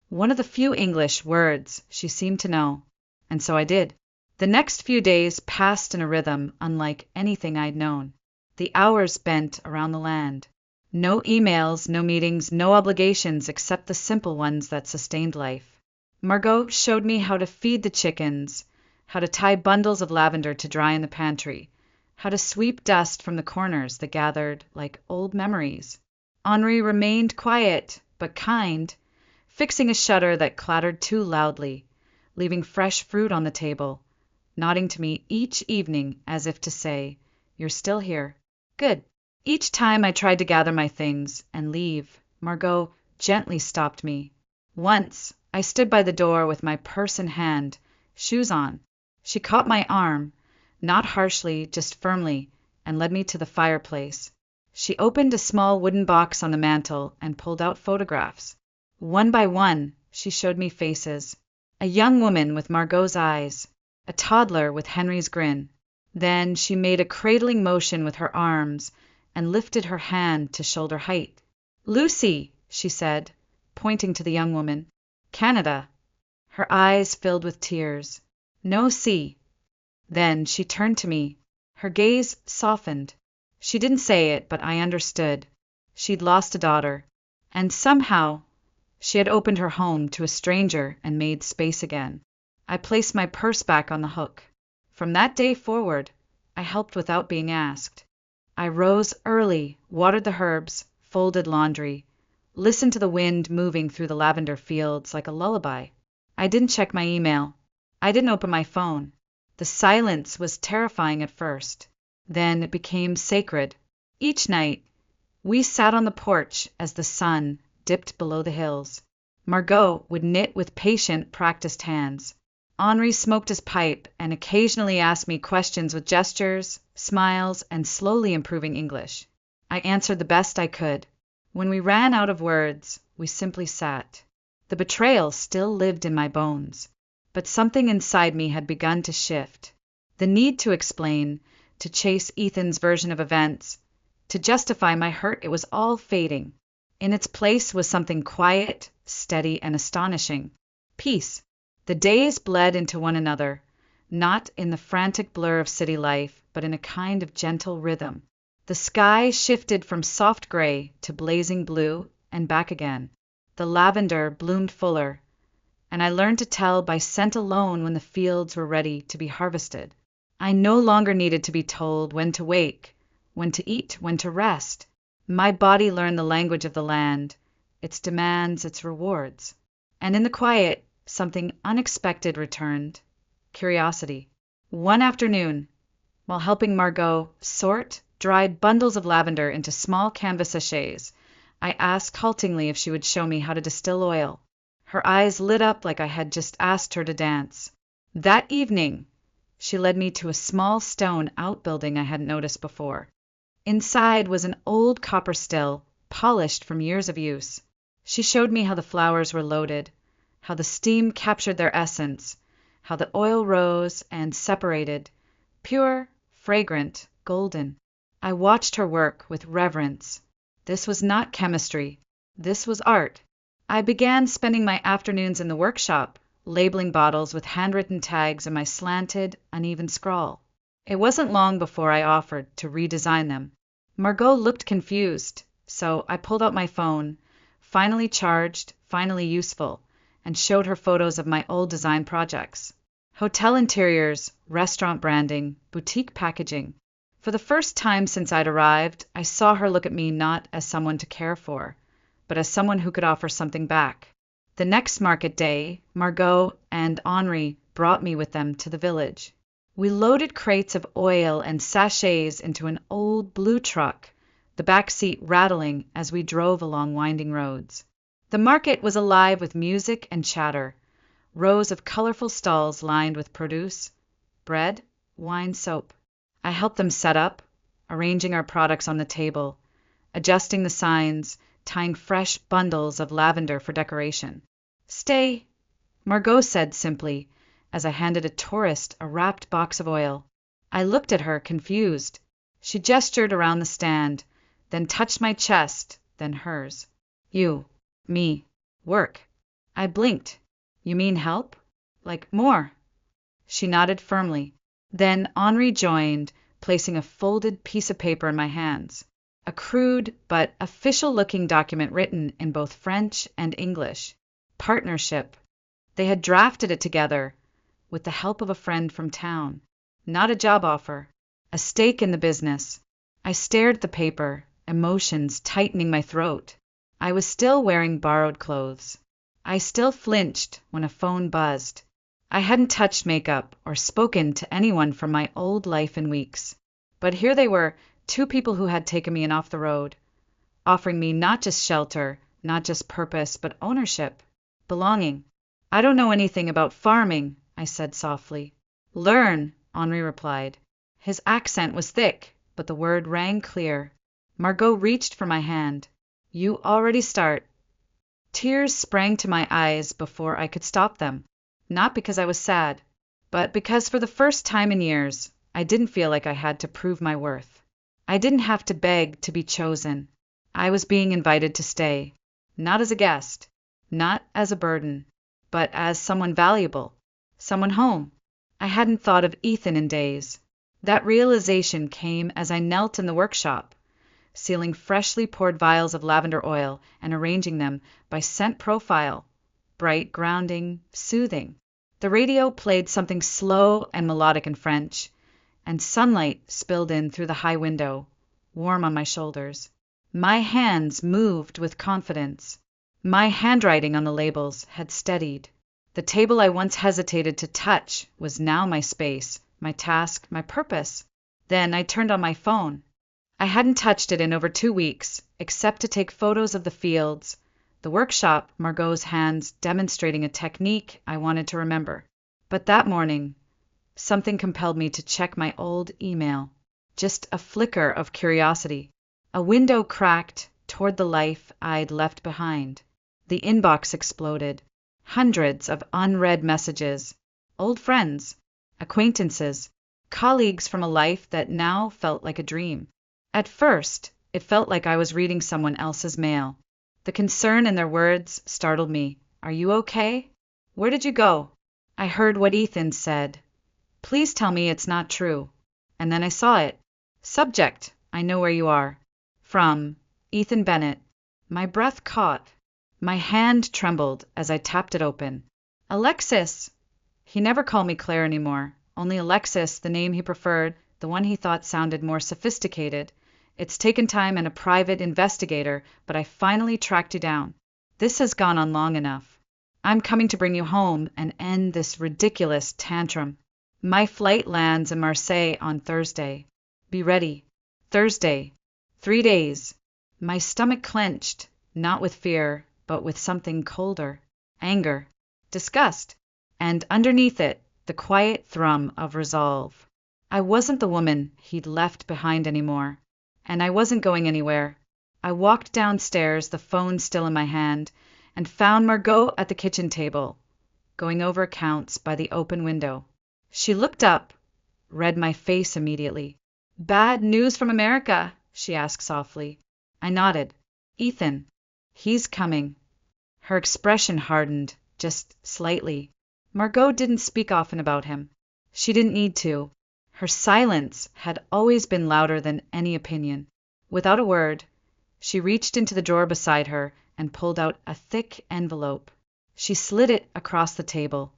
One of the few English words she seemed to know, and so I did. The next few days passed in a rhythm unlike anything I'd known. The hours bent around the land. No emails, no meetings, no obligations except the simple ones that sustained life. Margot showed me how to feed the chickens, how to tie bundles of lavender to dry in the pantry, how to sweep dust from the corners that gathered like old memories. Henri remained quiet but kind, fixing a shutter that clattered too loudly, leaving fresh fruit on the table, nodding to me each evening as if to say, "You're still here. Good." Each time I tried to gather my things and leave, Margot gently stopped me. Once, I stood by the door with my purse in hand, shoes on. She caught my arm, not harshly, just firmly, and led me to the fireplace. She opened a small wooden box on the mantel and pulled out photographs. One by one, she showed me faces. A young woman with Margot's eyes, a toddler with Henry's grin. Then she made a cradling motion with her arms and lifted her hand to shoulder height. "Lucy," she said, pointing to the young woman. "Canada." Her eyes filled with tears. "No see." Then she turned to me. Her gaze softened. She didn't say it, but I understood. She'd lost a daughter. And somehow she had opened her home to a stranger and made space again. I placed my purse back on the hook. From that day forward, I helped without being asked. I rose early, watered the herbs, folded laundry, listened to the wind moving through the lavender fields like a lullaby. I didn't check my email. I didn't open my phone. The silence was terrifying at first. Then it became sacred. Each night, we sat on the porch as the sun dipped below the hills. Margot would knit with patient, practiced hands. Henri smoked his pipe and occasionally asked me questions with gestures, smiles, and slowly improving English. I answered the best I could. When we ran out of words, we simply sat. The betrayal still lived in my bones, but something inside me had begun to shift. The need to explain, to chase Ethan's version of events, to justify my hurt, it was all fading. In its place was something quiet, steady, and astonishing. Peace. The days bled into one another, not in the frantic blur of city life, but in a kind of gentle rhythm. The sky shifted from soft gray to blazing blue and back again. The lavender bloomed fuller, and I learned to tell by scent alone when the fields were ready to be harvested. I no longer needed to be told when to wake, when to eat, when to rest. My body learned the language of the land, its demands, its rewards. And in the quiet, something unexpected returned: curiosity. One afternoon, while helping Margot sort dried bundles of lavender into small canvas sachets, I asked haltingly if she would show me how to distill oil. Her eyes lit up like I had just asked her to dance. That evening, she led me to a small stone outbuilding I hadn't noticed before. Inside was an old copper still, polished from years of use. She showed me how the flowers were loaded, how the steam captured their essence, how the oil rose and separated, pure, fragrant, golden. I watched her work with reverence. This was not chemistry. This was art. I began spending my afternoons in the workshop, labeling bottles with handwritten tags in my slanted, uneven scrawl. It wasn't long before I offered to redesign them. Margot looked confused, so I pulled out my phone, finally charged, finally useful, and showed her photos of my old design projects. Hotel interiors, restaurant branding, boutique packaging. For the first time since I'd arrived, I saw her look at me not as someone to care for, but as someone who could offer something back. The next market day, Margot and Henri brought me with them to the village. We loaded crates of oil and sachets into an old blue truck, the back seat rattling as we drove along winding roads. The market was alive with music and chatter, rows of colorful stalls lined with produce, bread, wine, soap. I helped them set up, arranging our products on the table, adjusting the signs, tying fresh bundles of lavender for decoration. "Stay," Margot said simply, as I handed a tourist a wrapped box of oil. I looked at her, confused. She gestured around the stand, then touched my chest, then hers. "You, me, work." I blinked. "You mean help? Like more?" She nodded firmly. Then Henri joined, placing a folded piece of paper in my hands. A crude but official-looking document written in both French and English. Partnership. They had drafted it together, with the help of a friend from town. Not a job offer. A stake in the business. I stared at the paper, emotions tightening my throat. I was still wearing borrowed clothes. I still flinched when a phone buzzed. I hadn't touched makeup or spoken to anyone from my old life in weeks. But here they were, two people who had taken me in off the road, offering me not just shelter, not just purpose, but ownership, belonging. "I don't know anything about farming," I said softly. "Learn," Henri replied. His accent was thick, but the word rang clear. Margot reached for my hand. "You already start." Tears sprang to my eyes before I could stop them, not because I was sad, but because for the first time in years, I didn't feel like I had to prove my worth. I didn't have to beg to be chosen. I was being invited to stay, not as a guest, not as a burden, but as someone valuable, someone home. I hadn't thought of Ethan in days. That realization came as I knelt in the workshop, sealing freshly poured vials of lavender oil and arranging them by scent profile, bright, grounding, soothing. The radio played something slow and melodic in French, and sunlight spilled in through the high window, warm on my shoulders. My hands moved with confidence. My handwriting on the labels had steadied. The table I once hesitated to touch was now my space, my task, my purpose. Then I turned on my phone. I hadn't touched it in over 2 weeks, except to take photos of the fields, the workshop, Margot's hands demonstrating a technique I wanted to remember. But that morning, something compelled me to check my old email. Just a flicker of curiosity. A window cracked toward the life I'd left behind. The inbox exploded. Hundreds of unread messages. Old friends, acquaintances, colleagues from a life that now felt like a dream. At first, it felt like I was reading someone else's mail. The concern in their words startled me. Are you okay? Where did you go? I heard what Ethan said. Please tell me it's not true. And then I saw it. Subject, I know where you are. From Ethan Bennett. My breath caught. My hand trembled as I tapped it open. Alexis! He never called me Claire anymore. Only Alexis, the name he preferred, the one he thought sounded more sophisticated. It's taken time and a private investigator, but I finally tracked you down. This has gone on long enough. I'm coming to bring you home and end this ridiculous tantrum. My flight lands in Marseille on Thursday. Be ready. Thursday. 3 days. My stomach clenched, not with fear, but with something colder. Anger. Disgust. And underneath it, the quiet thrum of resolve. I wasn't the woman he'd left behind anymore. And I wasn't going anywhere. I walked downstairs, the phone still in my hand, and found Margot at the kitchen table, going over accounts by the open window. She looked up, read my face immediately. Bad news from America, she asked softly. I nodded. Ethan. He's coming. Her expression hardened, just slightly. Margot didn't speak often about him. She didn't need to. Her silence had always been louder than any opinion. Without a word, she reached into the drawer beside her and pulled out a thick envelope. She slid it across the table.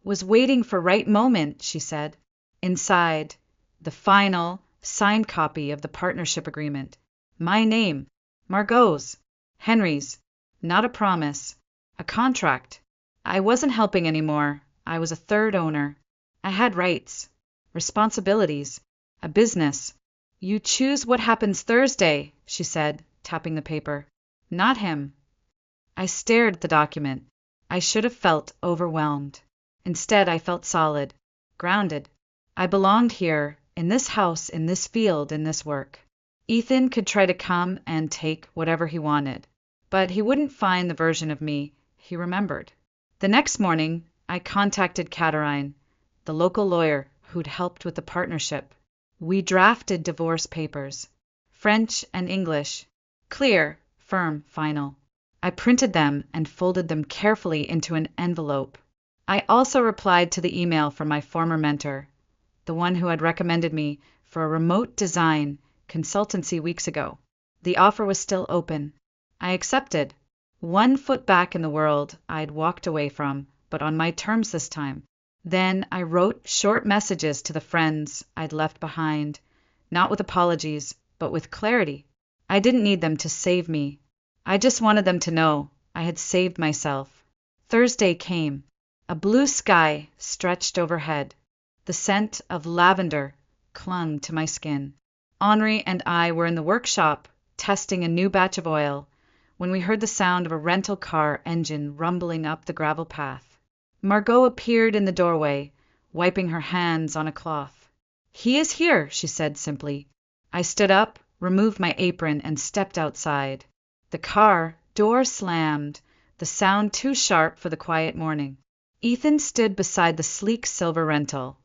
Was waiting for right moment, she said. Inside, the final, signed copy of the partnership agreement. My name, Margot's, Henry's. Not a promise, a contract. I wasn't helping anymore. I was a third owner. I had rights, responsibilities, a business. You choose what happens Thursday, she said, tapping the paper. Not him. I stared at the document. I should have felt overwhelmed. Instead, I felt solid, grounded. I belonged here, in this house, in this field, in this work. Ethan could try to come and take whatever he wanted, but he wouldn't find the version of me he remembered. The next morning, I contacted Caterine, the local lawyer who'd helped with the partnership. We drafted divorce papers, French and English, clear, firm, final. I printed them and folded them carefully into an envelope. I also replied to the email from my former mentor, the one who had recommended me for a remote design consultancy weeks ago. The offer was still open. I accepted. 1 foot back in the world I'd walked away from, but on my terms this time. Then I wrote short messages to the friends I'd left behind, not with apologies, but with clarity. I didn't need them to save me. I just wanted them to know I had saved myself. Thursday came. A blue sky stretched overhead. The scent of lavender clung to my skin. Henri and I were in the workshop testing a new batch of oil when we heard the sound of a rental car engine rumbling up the gravel path. Margot appeared in the doorway, wiping her hands on a cloth. He is here, she said simply. I stood up, removed my apron, and stepped outside. The car door slammed, the sound too sharp for the quiet morning. Ethan stood beside the sleek silver rental,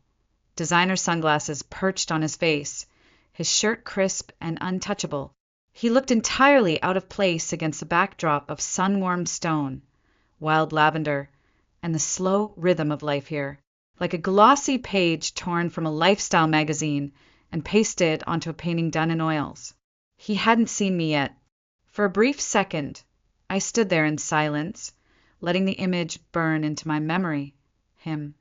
designer sunglasses perched on his face, his shirt crisp and untouchable. He looked entirely out of place against the backdrop of sun-warmed stone, wild lavender, and the slow rhythm of life here, like a glossy page torn from a lifestyle magazine and pasted onto a painting done in oils. He hadn't seen me yet. For a brief second, I stood there in silence, letting the image burn into my memory. Him,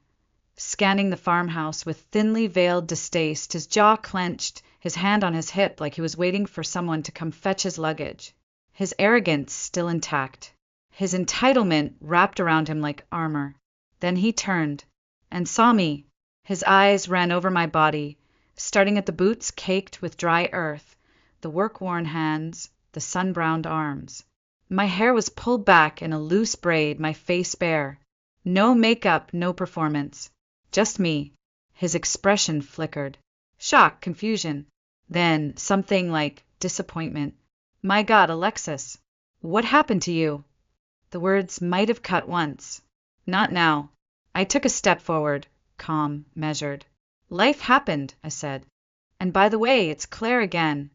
scanning the farmhouse with thinly veiled distaste, his jaw clenched, his hand on his hip like he was waiting for someone to come fetch his luggage. His arrogance still intact, his entitlement wrapped around him like armor. Then he turned and saw me. His eyes ran over my body, starting at the boots caked with dry earth, the work-worn hands, the sun-browned arms. My hair was pulled back in a loose braid, my face bare. No makeup, no performance. Just me. His expression flickered. Shock, confusion. Then something like disappointment. My God, Alexis, what happened to you? The words might have cut once. Not now. I took a step forward, calm, measured. Life happened, I said. And by the way, it's Claire again.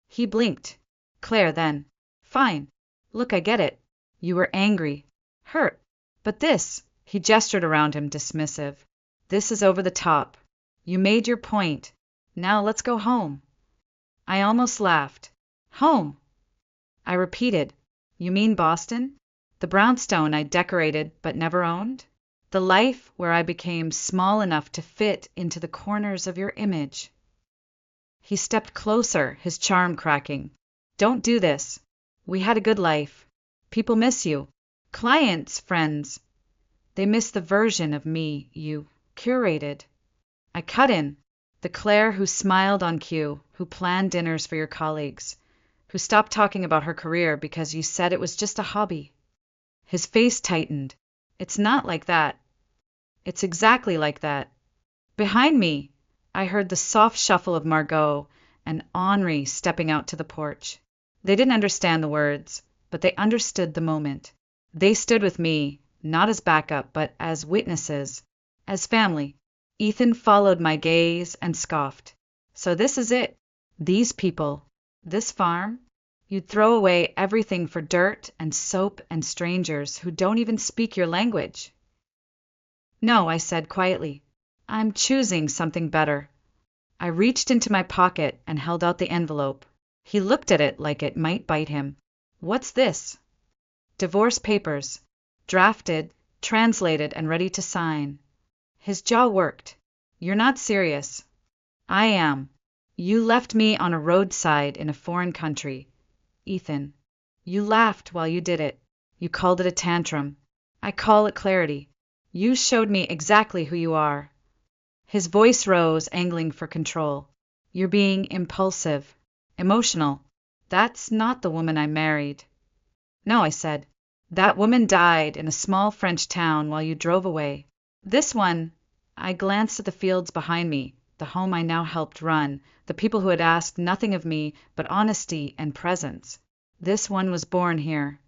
He blinked. Claire then. Fine. Look, I get it. You were angry. Hurt. But this, he gestured around him, dismissive. This is over the top. You made your point. Now let's go home. I almost laughed. Home. I repeated. You mean Boston? The brownstone I decorated but never owned? The life where I became small enough to fit into the corners of your image. He stepped closer, his charm cracking. Don't do this. We had a good life. People miss you. Clients, friends. They miss the version of me you curated. I cut in. The Claire who smiled on cue, who planned dinners for your colleagues, who stopped talking about her career because you said it was just a hobby. His face tightened. It's not like that. It's exactly like that. Behind me, I heard the soft shuffle of Margot and Henri stepping out to the porch. They didn't understand the words, but they understood the moment. They stood with me, not as backup, but as witnesses, as family. Ethan followed my gaze and scoffed. So this is it. These people. This farm. You'd throw away everything for dirt and soap and strangers who don't even speak your language. No, I said quietly. I'm choosing something better. I reached into my pocket and held out the envelope. He looked at it like it might bite him. What's this? Divorce papers. Drafted, translated, and ready to sign. His jaw worked. You're not serious. I am. You left me on a roadside in a foreign country. Ethan. You laughed while you did it. You called it a tantrum. I call it clarity. You showed me exactly who you are. His voice rose, angling for control. You're being impulsive, emotional. That's not the woman I married. No, I said. That woman died in a small French town while you drove away. This one, I glanced at the fields behind me, the home I now helped run, the people who had asked nothing of me but honesty and presence. This one was born here.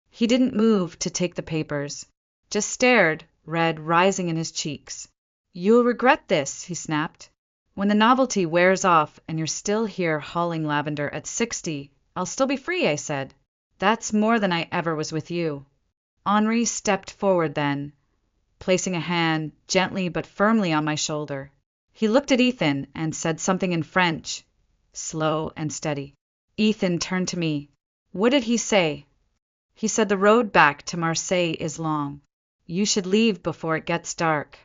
He didn't move to take the papers, just stared, red rising in his cheeks. You'll regret this, he snapped. When the novelty wears off and you're still here hauling lavender at 60, I'll still be free, I said. That's more than I ever was with you. Henri stepped forward then, placing a hand gently but firmly on my shoulder. He looked at Ethan and said something in French, slow and steady. Ethan turned to me. What did he say? He said the road back to Marseille is long. You should leave before it gets dark.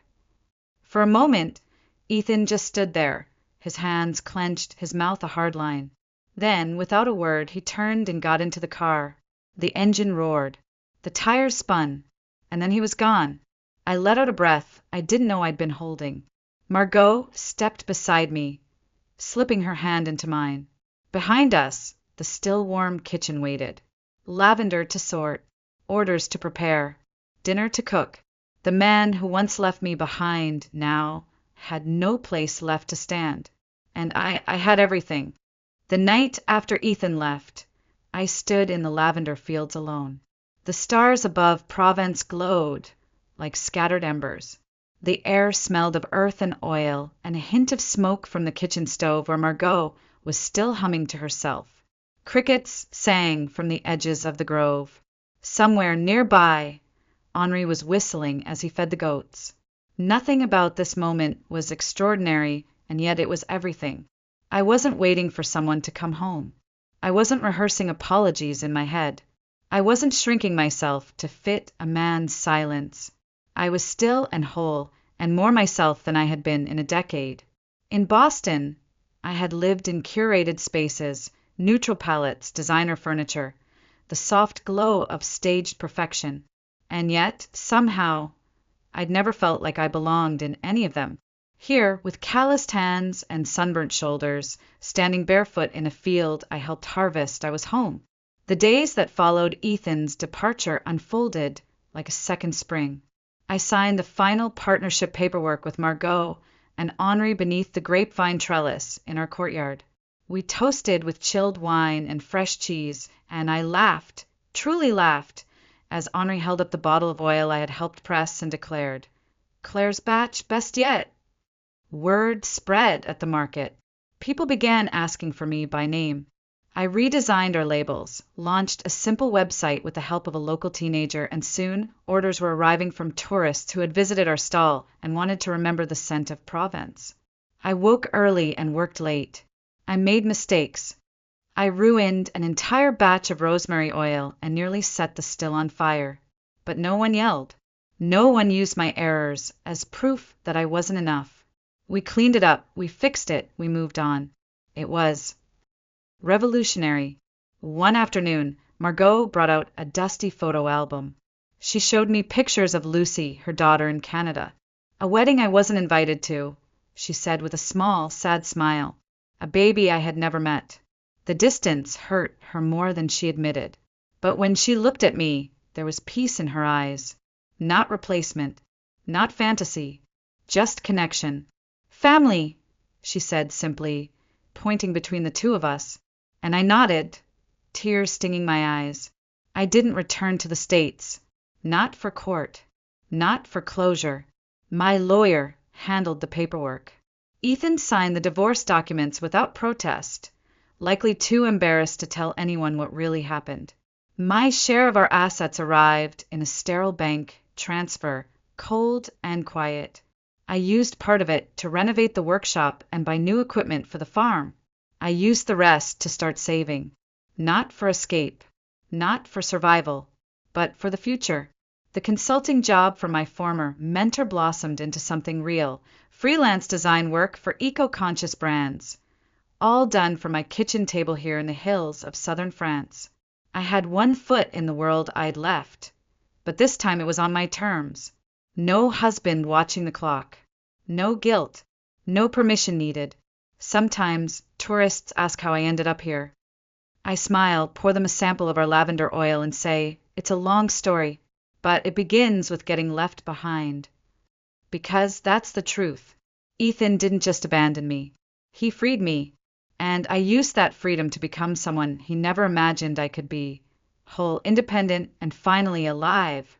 For a moment, Ethan just stood there, his hands clenched, his mouth a hard line. Then, without a word, he turned and got into the car. The engine roared. The tires spun. And then he was gone. I let out a breath I didn't know I'd been holding. Margot stepped beside me, slipping her hand into mine. Behind us, the still warm kitchen waited. Lavender to sort, orders to prepare, dinner to cook. The man who once left me behind now had no place left to stand. And I had everything. The night after Ethan left, I stood in the lavender fields alone. The stars above Provence glowed like scattered embers. The air smelled of earth and oil, and a hint of smoke from the kitchen stove where Margot was still humming to herself. Crickets sang from the edges of the grove. Somewhere nearby, Henri was whistling as he fed the goats. Nothing about this moment was extraordinary, and yet it was everything. I wasn't waiting for someone to come home. I wasn't rehearsing apologies in my head. I wasn't shrinking myself to fit a man's silence. I was still and whole, and more myself than I had been in a decade. In Boston, I had lived in curated spaces, neutral palettes, designer furniture, the soft glow of staged perfection. And yet, somehow, I'd never felt like I belonged in any of them. Here, with calloused hands and sunburnt shoulders, standing barefoot in a field I helped harvest, I was home. The days that followed Ethan's departure unfolded like a second spring. I signed the final partnership paperwork with Margot and Henri beneath the grapevine trellis in our courtyard. We toasted with chilled wine and fresh cheese, and I laughed, truly laughed, as Henri held up the bottle of oil I had helped press and declared, "Claire's batch, best yet." Word spread at the market. People began asking for me by name. I redesigned our labels, launched a simple website with the help of a local teenager, and soon orders were arriving from tourists who had visited our stall and wanted to remember the scent of Provence. I woke early and worked late. I made mistakes. I ruined an entire batch of rosemary oil and nearly set the still on fire. But no one yelled. No one used my errors as proof that I wasn't enough. We cleaned it up, we fixed it, we moved on. It was revolutionary. One afternoon, Margot brought out a dusty photo album. She showed me pictures of Lucy, her daughter, in Canada. A wedding I wasn't invited to, she said with a small, sad smile. A baby I had never met. The distance hurt her more than she admitted. But when she looked at me, there was peace in her eyes. Not replacement, not fantasy, just connection. Family, she said simply, pointing between the two of us. And I nodded, tears stinging my eyes. I didn't return to the States. Not for court. Not for closure. My lawyer handled the paperwork. Ethan signed the divorce documents without protest, likely too embarrassed to tell anyone what really happened. My share of our assets arrived in a sterile bank transfer, cold and quiet. I used part of it to renovate the workshop and buy new equipment for the farm. I used the rest to start saving, not for escape, not for survival, but for the future. The consulting job for my former mentor blossomed into something real, freelance design work for eco-conscious brands, all done from my kitchen table here in the hills of southern France. I had one foot in the world I'd left, but this time it was on my terms. No husband watching the clock, no guilt, no permission needed. Sometimes tourists ask how I ended up here. I smile, pour them a sample of our lavender oil, and say, it's a long story, but it begins with getting left behind. Because that's the truth. Ethan didn't just abandon me. He freed me, and I used that freedom to become someone he never imagined I could be. Whole, independent, and finally alive.